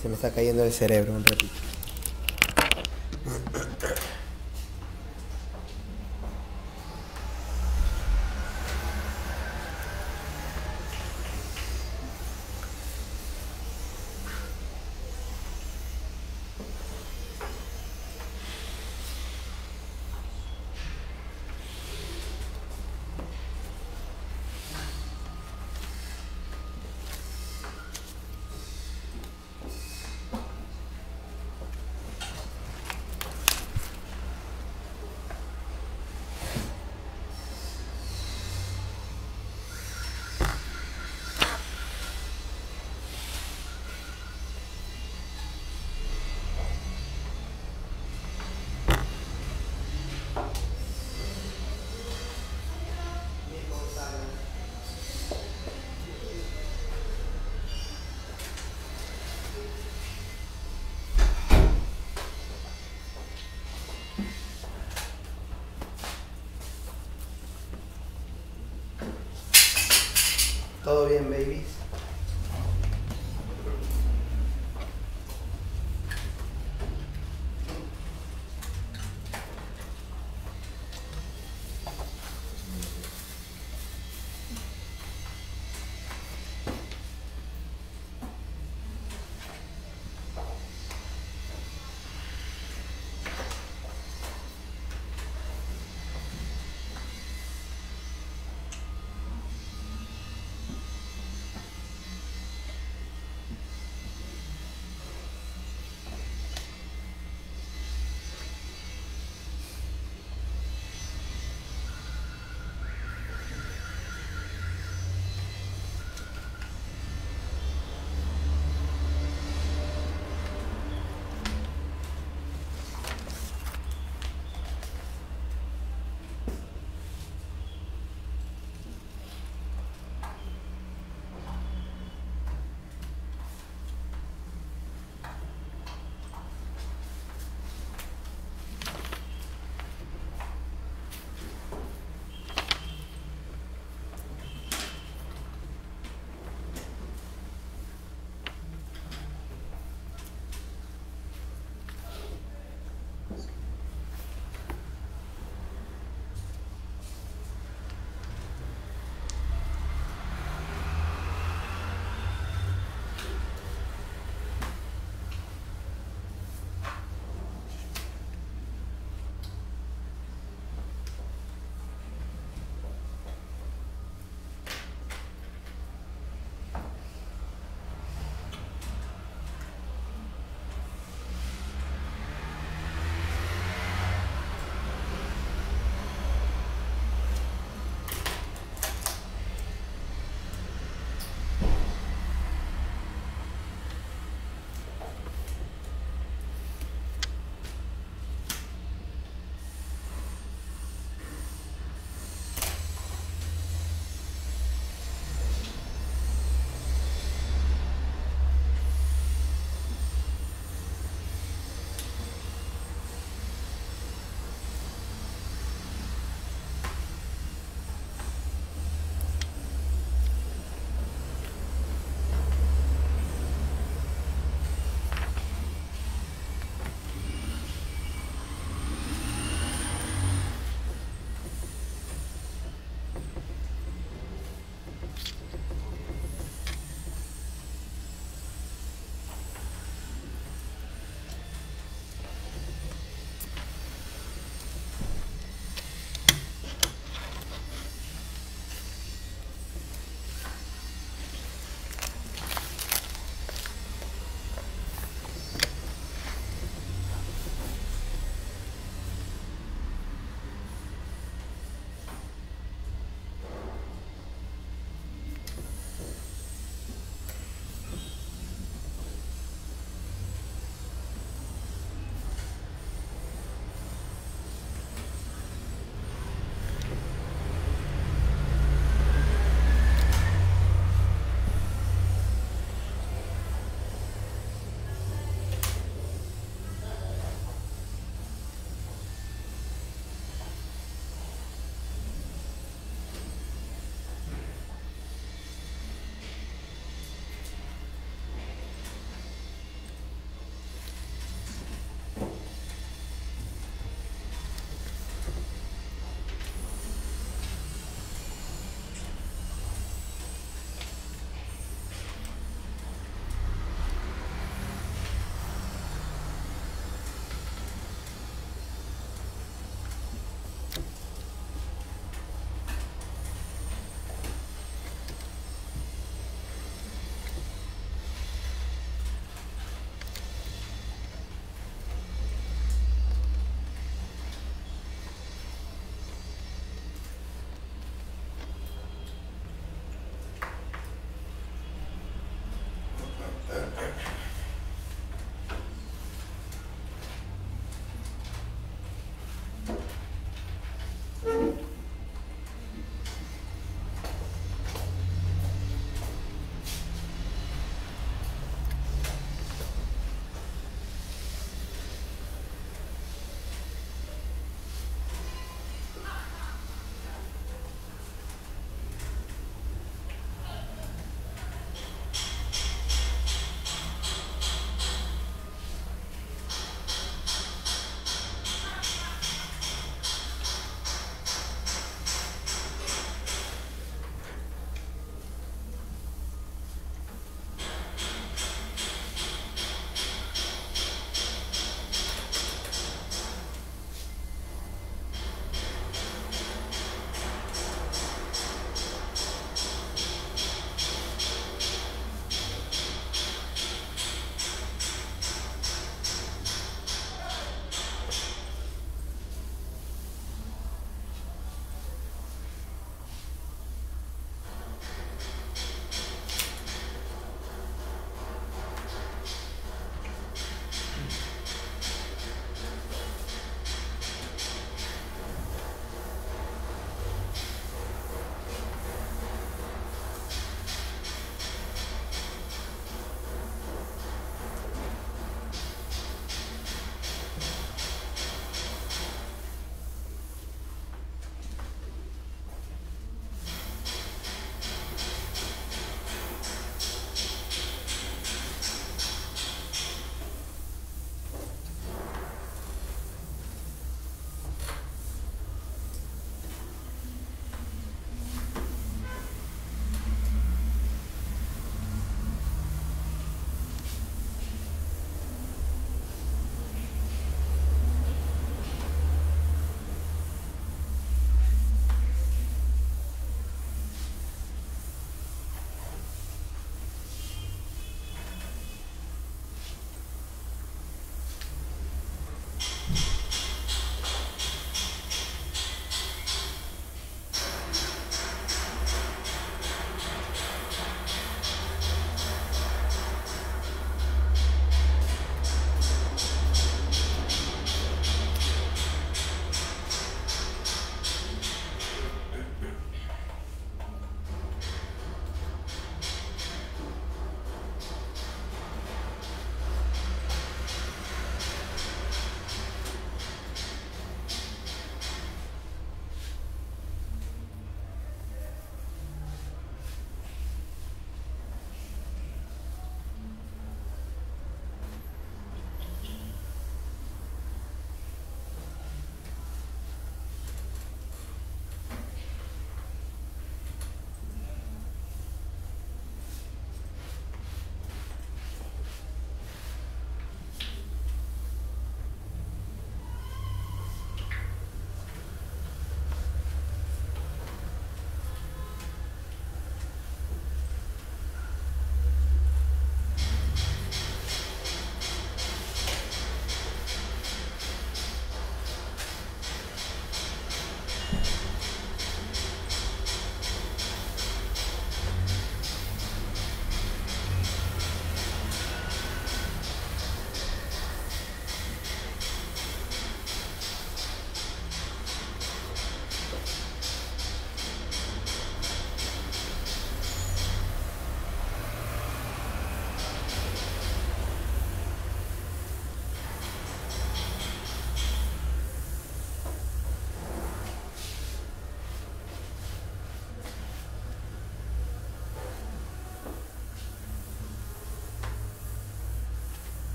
se me está cayendo el cerebro un ratito. ¿Todo bien, babies?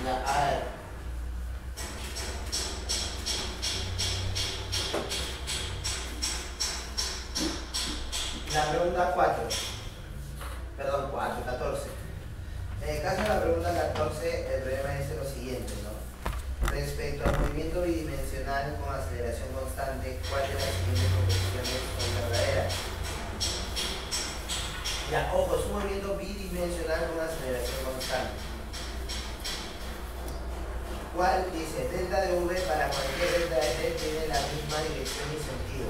Ya, a ver. La pregunta 4. Perdón, 4, 14. En el caso de la pregunta 14, el problema dice lo siguiente, ¿no? Respecto al movimiento bidimensional con aceleración constante, ¿cuál de las siguientes proposiciones son verdaderas? Ya, ojo, es un movimiento bidimensional con aceleración constante. ¿Cuál dice? Delta de V para cualquier delta de T tiene la misma dirección y sentido.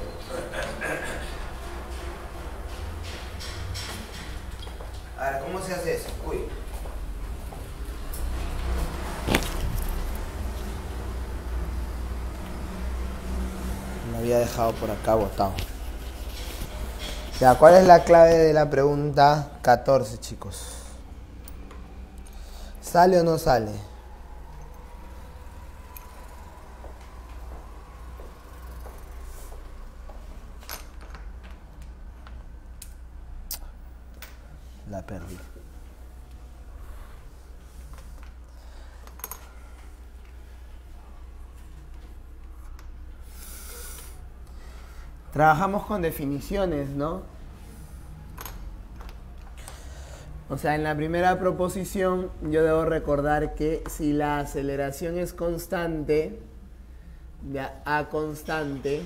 A ver, ¿cómo se hace eso? Uy. Lo había dejado por acá botado. Ya, ¿cuál es la clave de la pregunta 14, chicos? ¿Sale o no sale? La perdí. Trabajamos con definiciones, ¿no? O sea, en la primera proposición yo debo recordar que si la aceleración es constante, ya A constante,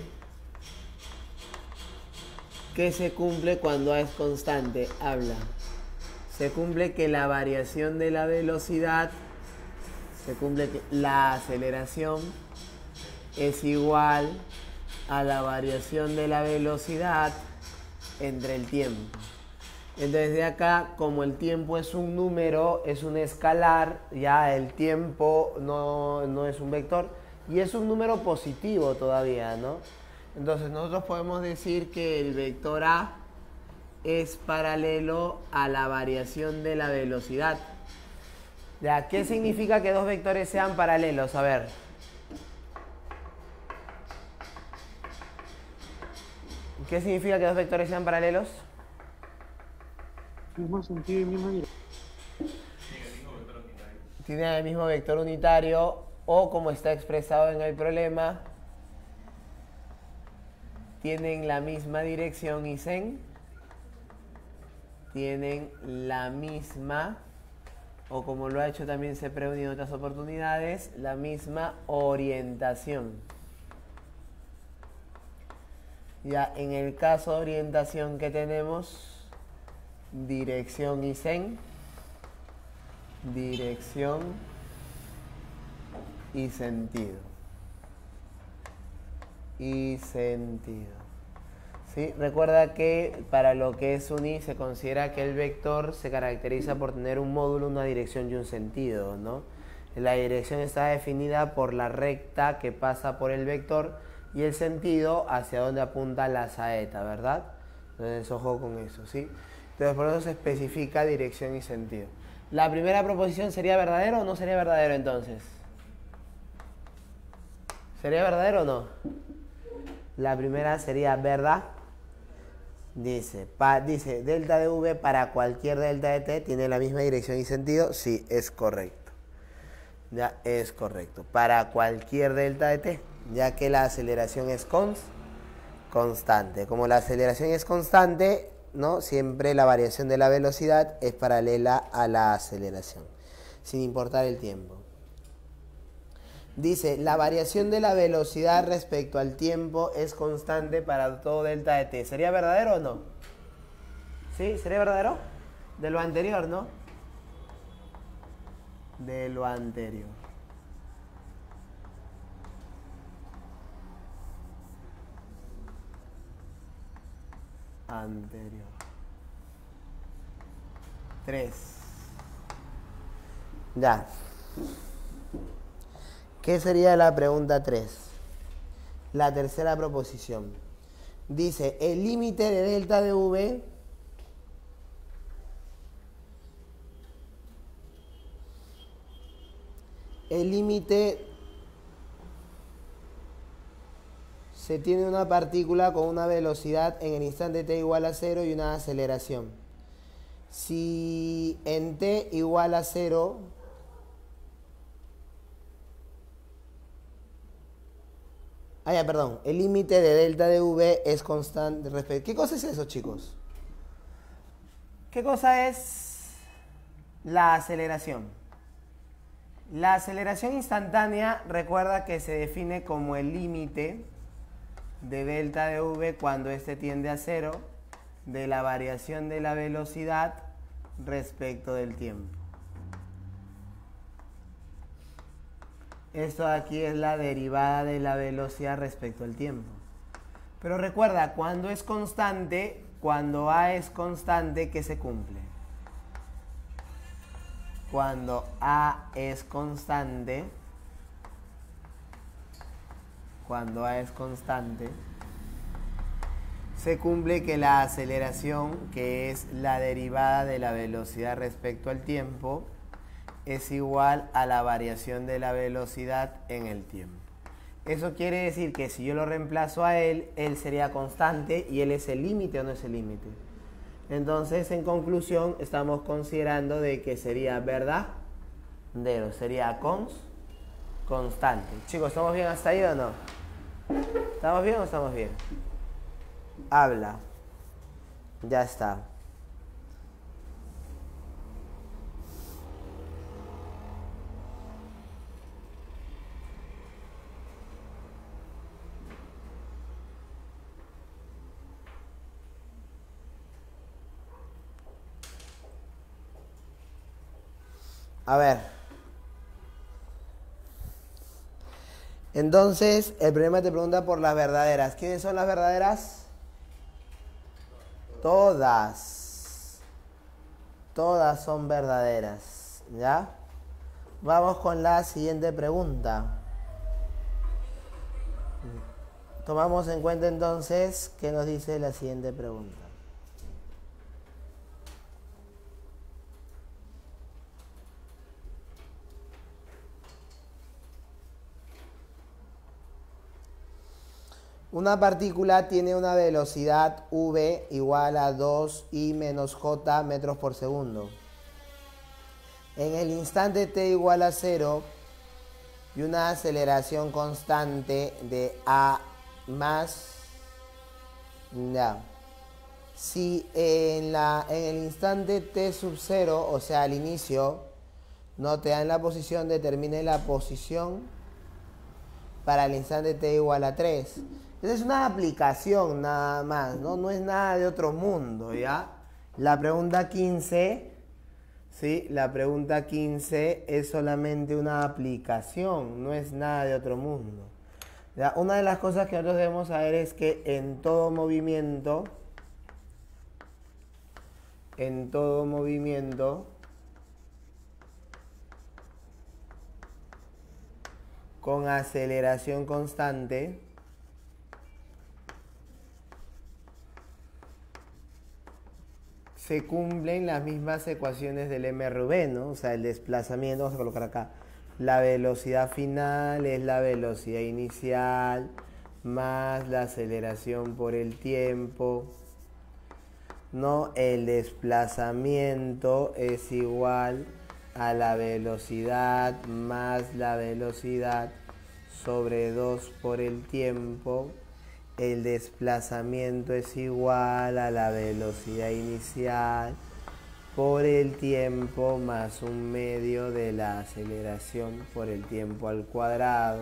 ¿qué se cumple cuando A es constante? Habla. Se cumple que la variación de la velocidad, se cumple que la aceleración es igual a la variación de la velocidad entre el tiempo. Entonces de acá, como el tiempo es un número, es un escalar, ya el tiempo no es un vector y es un número positivo todavía, ¿no? Entonces nosotros podemos decir que el vector A es paralelo a la variación de la velocidad. ¿Ya? ¿Qué significa que dos vectores sean paralelos? A ver. ¿Qué significa que dos vectores sean paralelos? Mismo sentido y misma dirección. Tienen el mismo vector unitario o, como está expresado en el problema, tienen la misma dirección y tienen la misma, o como lo ha hecho también CEPREUNI en otras oportunidades, la misma orientación. Ya en el caso de orientación que tenemos, dirección y dirección y sentido. ¿Sí? Recuerda que para lo que es un I se considera que el vector se caracteriza por tener un módulo, una dirección y un sentido, ¿no? La dirección está definida por la recta que pasa por el vector y el sentido hacia donde apunta la saeta, ¿verdad? Entonces, ojo con eso, ¿sí? Entonces, por eso se especifica dirección y sentido. ¿La primera proposición sería verdadero o no sería verdadero entonces? ¿Sería verdadero o no? La primera sería verdad. Dice, delta de V para cualquier delta de T tiene la misma dirección y sentido. Sí, es correcto. Ya es correcto. Para cualquier delta de T, ya que la aceleración es constante. Como la aceleración es constante, ¿no? Siempre la variación de la velocidad es paralela a la aceleración, sin importar el tiempo. Dice, la variación de la velocidad respecto al tiempo es constante para todo delta de T. ¿Sería verdadero o no? ¿Sí? ¿Sería verdadero? De lo anterior, ¿no? De lo anterior. Anterior. 3. Ya. ¿Qué sería la pregunta 3? La tercera proposición. Dice, el límite de delta de V se tiene una partícula con una velocidad en el instante t igual a 0 y una aceleración. Si en t igual a 0 Ah, ya, perdón. El límite de delta de v es constante respecto... ¿Qué cosa es eso, chicos? ¿Qué cosa es la aceleración? La aceleración instantánea, recuerda que se define como el límite de delta de v cuando este tiende a cero de la variación de la velocidad respecto del tiempo. Esto de aquí es la derivada de la velocidad respecto al tiempo. Pero recuerda, cuando es constante, cuando A es constante, ¿qué se cumple? Cuando A es constante, se cumple que la aceleración, que es la derivada de la velocidad respecto al tiempo, es igual a la variación de la velocidad en el tiempo. Eso quiere decir que si yo lo reemplazo a él sería constante y él es el límite o no es el límite. Entonces, en conclusión, estamos considerando de que sería verdadero, sería constante. Chicos, ¿estamos bien hasta ahí o no? ¿Estamos bien o estamos bien? Habla. Ya está. A ver. Entonces, el problema te pregunta por las verdaderas. ¿Quiénes son las verdaderas? Todas. Todas son verdaderas. ¿Ya? Vamos con la siguiente pregunta. Tomamos en cuenta entonces qué nos dice la siguiente pregunta. Una partícula tiene una velocidad v igual a 2i menos j metros por segundo. En el instante t igual a 0 y una aceleración constante de a más. Ya. Si en el instante t sub 0, o sea al inicio, no te dan la posición, determine la posición para el instante t igual a 3. Esa es una aplicación nada más, ¿no? No es nada de otro mundo, ¿ya? La pregunta 15, ¿sí? La pregunta 15 es solamente una aplicación, no es nada de otro mundo. ¿Ya? Una de las cosas que nosotros debemos saber es que en todo movimiento, con aceleración constante, se cumplen las mismas ecuaciones del MRV, ¿no? O sea, el desplazamiento, vamos a colocar acá, la velocidad final es la velocidad inicial más la aceleración por el tiempo, ¿no? El desplazamiento es igual a la velocidad más la velocidad sobre 2 por el tiempo. El desplazamiento es igual a la velocidad inicial por el tiempo más un medio de la aceleración por el tiempo al cuadrado.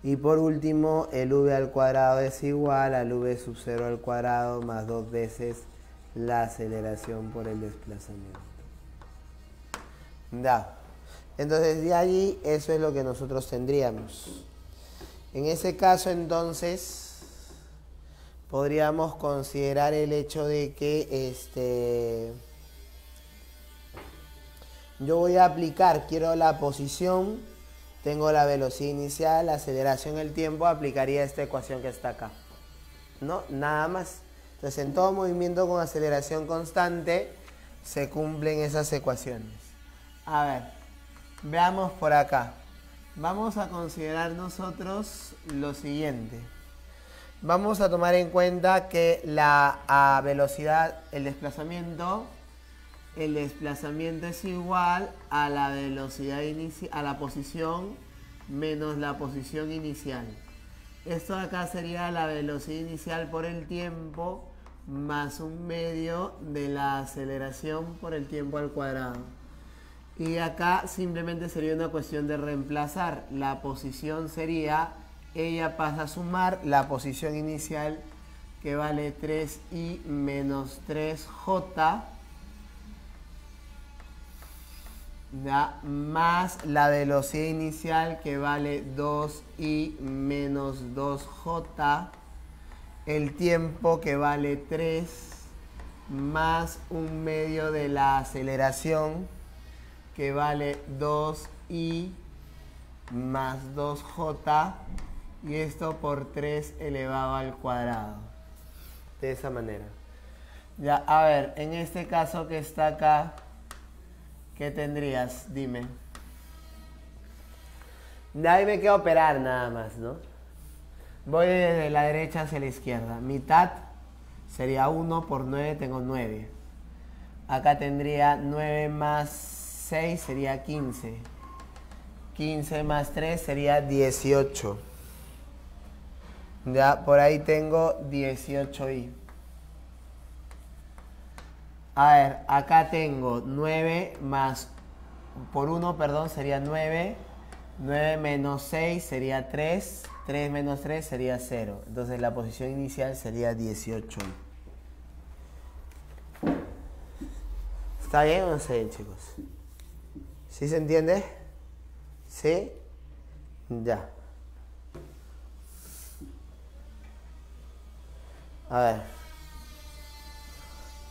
Y por último, el v al cuadrado es igual al v sub 0 al cuadrado más 2 veces la aceleración por el desplazamiento. Da. Entonces, de allí, eso es lo que nosotros tendríamos. En ese caso, entonces, podríamos considerar el hecho de que yo voy a aplicar, quiero la posición, tengo la velocidad inicial, la aceleración, el tiempo, aplicaría esta ecuación que está acá. ¿No? Nada más. Entonces, en todo movimiento con aceleración constante, se cumplen esas ecuaciones. A ver. Veamos por acá. Vamos a considerar nosotros lo siguiente. Vamos a tomar en cuenta que la velocidad, el desplazamiento, el desplazamiento es igual a la velocidad inicial, a la posición menos la posición inicial. Esto de acá sería la velocidad inicial por el tiempo más un medio de la aceleración por el tiempo al cuadrado. Y acá simplemente sería una cuestión de reemplazar. La posición sería, ella pasa a sumar la posición inicial que vale 3i menos 3j, ¿ya? Más la velocidad inicial que vale 2i menos 2j, el tiempo que vale 3, más un medio de la aceleración que vale 2i más 2j, y esto por 3 elevado al cuadrado. De esa manera. Ya, a ver, en este caso que está acá, ¿qué tendrías? Dime. De ahí me queda operar nada más, ¿no? Voy desde la derecha hacia la izquierda. Mitad sería 1 por 9, tengo 9. Acá tendría 9 más 6 sería 15. 15 más 3 sería 18. Ya, por ahí tengo 18i. A ver, acá tengo 9 más, por 1, perdón, sería 9. 9 menos 6 sería 3. 3 menos 3 sería 0. Entonces la posición inicial sería 18. ¿Está bien o no está bien, chicos? ¿Sí se entiende? ¿Sí? Ya. A ver.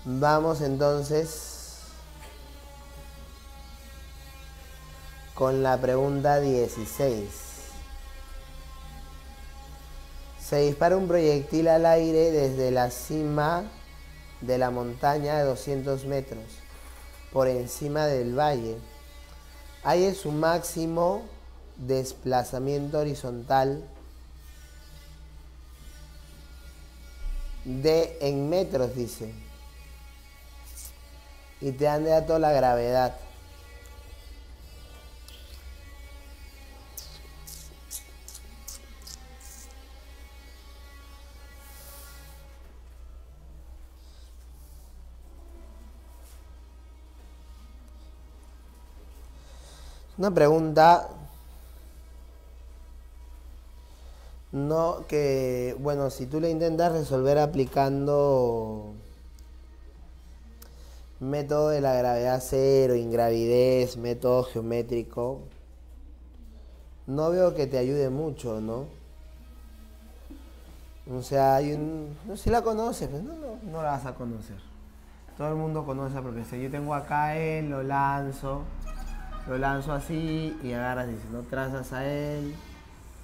Vamos entonces con la pregunta 16. Se dispara un proyectil al aire desde la cima de la montaña de 200 metros por encima del valle. Hay su máximo desplazamiento horizontal en metros, dice. Y te dan de dato la gravedad. Una pregunta, no que, bueno, si tú la intentas resolver aplicando método de la gravedad cero, ingravidez, método geométrico, no veo que te ayude mucho, ¿no? O sea, hay un, no sé si la conoces, pero no la vas a conocer. Todo el mundo conoce a profesor. Yo tengo acá él, lo lanzo así y agarras, dices, ¿no? Trazas a él,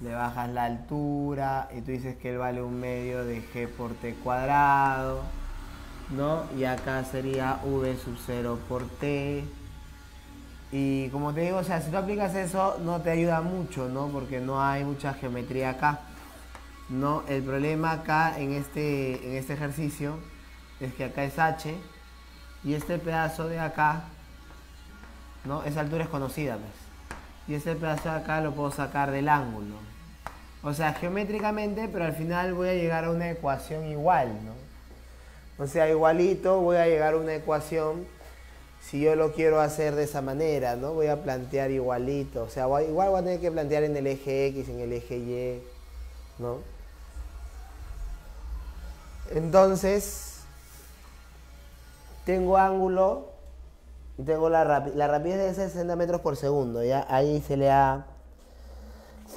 le bajas la altura y tú dices que él vale un medio de g por t cuadrado, ¿no? Y acá sería v sub 0 por t. Y como te digo, o sea, si tú aplicas eso no te ayuda mucho, ¿no? Porque no hay mucha geometría acá, ¿no? El problema acá en este ejercicio es que acá es h y este pedazo de acá, ¿no? Esa altura es conocida, pues. Y este pedazo de acá lo puedo sacar del ángulo. O sea, geométricamente, pero al final voy a llegar a una ecuación igual, ¿no? O sea, igualito voy a llegar a una ecuación si yo lo quiero hacer de esa manera, ¿no? Voy a plantear igualito. O sea, igual voy a tener que plantear en el eje X, en el eje Y, ¿no? Entonces, tengo ángulo y tengo la rapidez de 60 metros por segundo, ¿ya? Ahí se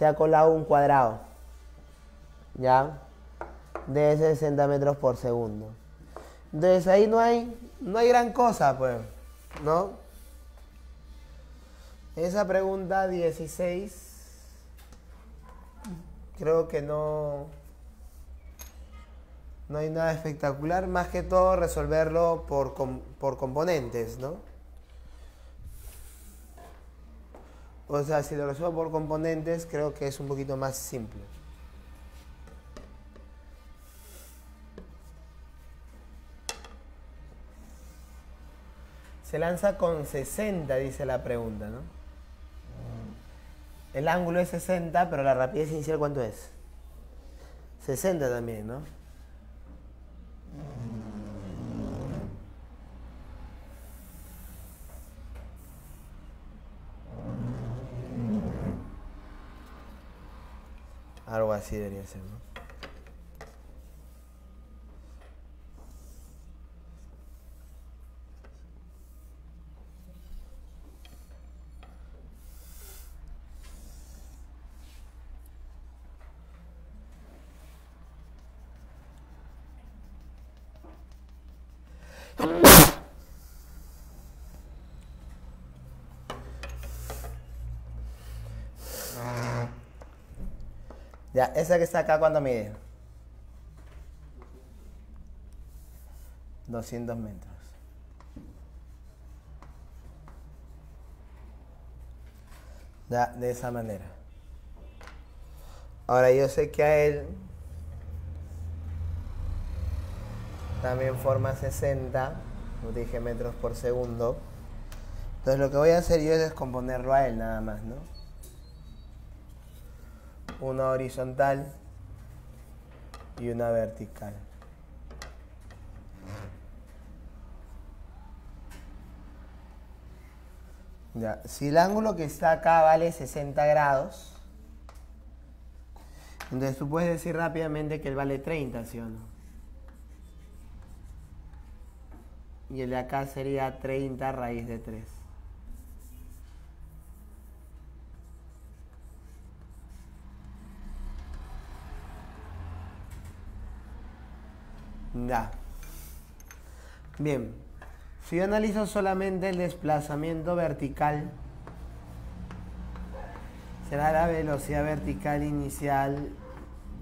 ha colado un cuadrado, ¿ya? De 60 metros por segundo. Entonces ahí no hay gran cosa, pues, ¿no? Esa pregunta 16, creo que no hay nada espectacular, más que todo resolverlo por componentes, ¿no? O sea, si lo resuelvo por componentes, creo que es un poquito más simple. Se lanza con 60, dice la pregunta, ¿no? El ángulo es 60, pero la rapidez inicial, ¿cuánto es? 60 también, ¿no? Algo así debería ser, ¿no? Ya, esa que está acá, ¿cuánto mide? 200 metros. Ya, de esa manera. Ahora yo sé que a él también forma 60, como te dije, metros por segundo. Entonces lo que voy a hacer yo es descomponerlo a él nada más, ¿no? Una horizontal y una vertical. Ya, si el ángulo que está acá vale 60 grados, entonces tú puedes decir rápidamente que él vale 30, ¿sí o no? Y el de acá sería 30 raíz de 3. Ya. Bien. Si yo analizo solamente el desplazamiento vertical, será la velocidad vertical inicial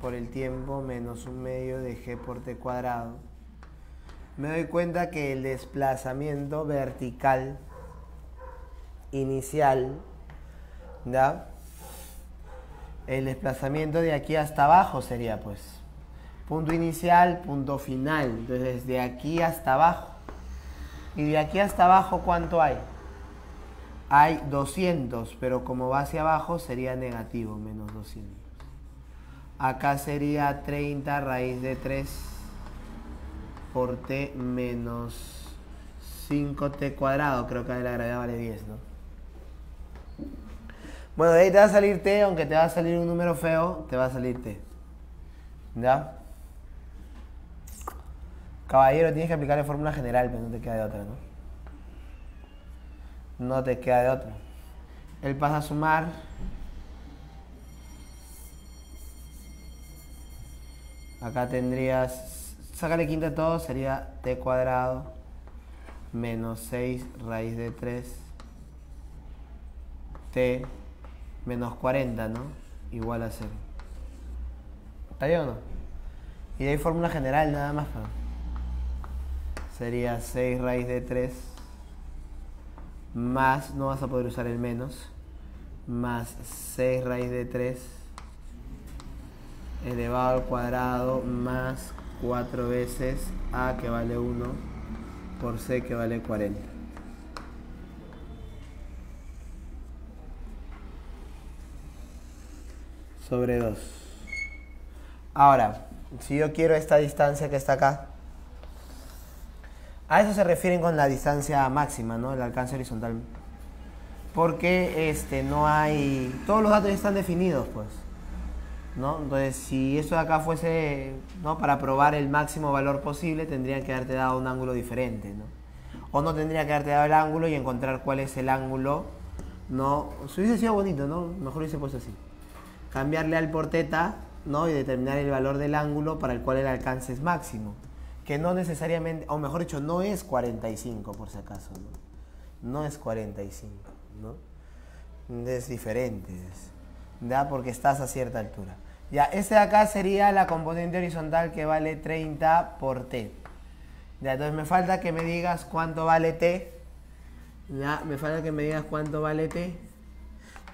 por el tiempo menos un medio de g por t cuadrado. Me doy cuenta que el desplazamiento vertical inicial, ¿ya? El desplazamiento de aquí hasta abajo sería, pues, punto inicial, punto final. Entonces, de aquí hasta abajo. Y de aquí hasta abajo, ¿cuánto hay? Hay 200, pero como va hacia abajo sería negativo, menos 200. Acá sería 30 raíz de 3 por t menos 5t cuadrado. Creo que la gravedad vale 10, ¿no? Bueno, de ahí te va a salir t, aunque te va a salir un número feo, te va a salir t. ¿Ya? Caballero, tienes que aplicarle fórmula general, pero no te queda de otra, ¿no? No te queda de otra. Él pasa a sumar. Acá tendrías, sácale quinta de todo, sería t cuadrado menos 6 raíz de 3 t menos 40, ¿no? Igual a 0. ¿Está bien o no? Y de ahí fórmula general nada más, ¿no? Sería 6 raíz de 3 más, no vas a poder usar el menos, más 6 raíz de 3 elevado al cuadrado más 4 veces a que vale 1 por c que vale 40. Sobre 2. Ahora, si yo quiero esta distancia que está acá, a eso se refieren con la distancia máxima, ¿no? El alcance horizontal. Porque no hay... Todos los datos ya están definidos, pues, ¿no? Entonces, si esto de acá fuese, ¿no?, para probar el máximo valor posible, tendrían que haberte dado un ángulo diferente, ¿no? O no tendría que haberte dado el ángulo y encontrar cuál es el ángulo, ¿no? Si hubiese sido bonito, ¿no? Mejor hubiese puesto así. Cambiarle al por teta, ¿no? Y determinar el valor del ángulo para el cual el alcance es máximo. Que no necesariamente, o mejor dicho, no es 45 por si acaso, ¿no? No es 45, ¿no? Es diferente, ¿ya? Porque estás a cierta altura. Ya, este de acá sería la componente horizontal que vale 30 por t. Ya, entonces me falta que me digas cuánto vale t. Ya, me falta que me digas cuánto vale t.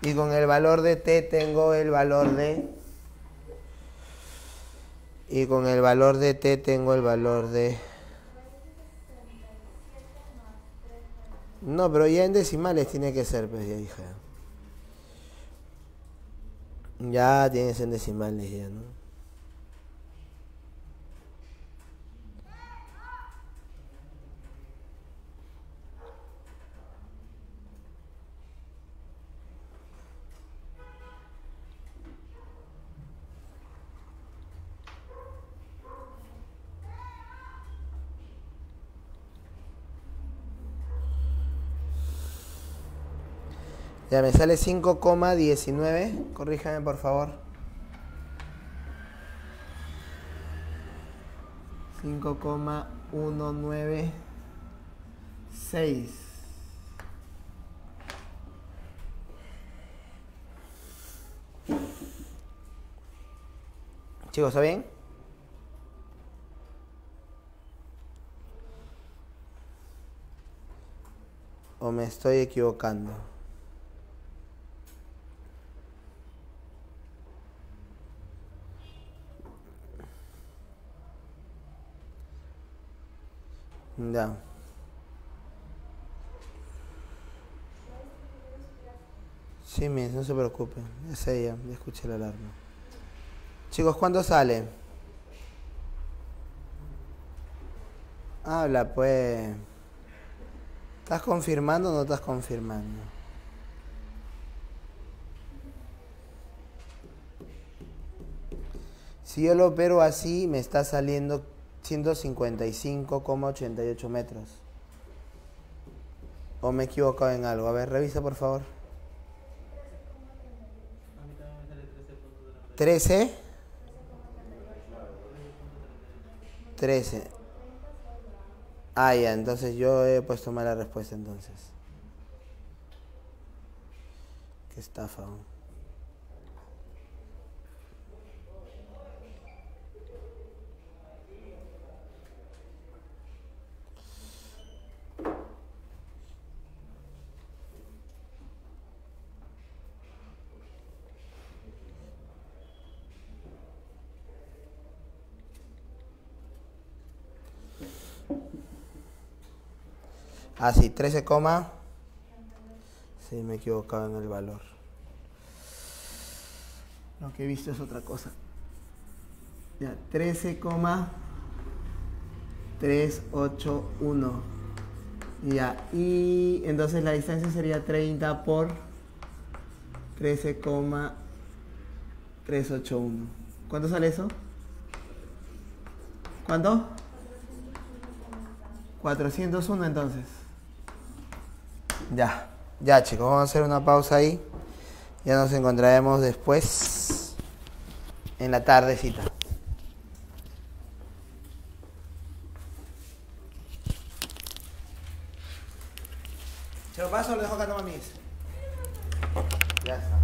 Y con el valor de t tengo el valor de... Y con el valor de t tengo el valor de... No, pero ya en decimales tiene que ser, pues ya, hija. Ya tienes en decimales ya, ¿no? Ya me sale 5,19. Corríjame, por favor. 5,196. Chicos, ¿está bien? ¿O me estoy equivocando? Ya. Sí, miss, no se preocupen. Es ella, ya escuché la alarma. Chicos, ¿cuándo sale? Habla, pues. ¿Estás confirmando o no estás confirmando? Si yo lo opero así, me está saliendo 155,88 metros. ¿O me he equivocado en algo? A ver, revisa, por favor. 13. 13. Ah, ya, entonces yo he puesto mal la respuesta entonces. Qué estafa. Ah, sí, 13, sí, me he equivocado en el valor. Lo que he visto es otra cosa. Ya, 13,381. Ya, y entonces la distancia sería 30 por 13,381. ¿Cuánto sale eso? ¿Cuánto? 401 entonces. Ya, ya chicos, vamos a hacer una pausa ahí. Ya nos encontraremos después en la tardecita. ¿Se lo paso o lo dejo acá, no mames? Ya está.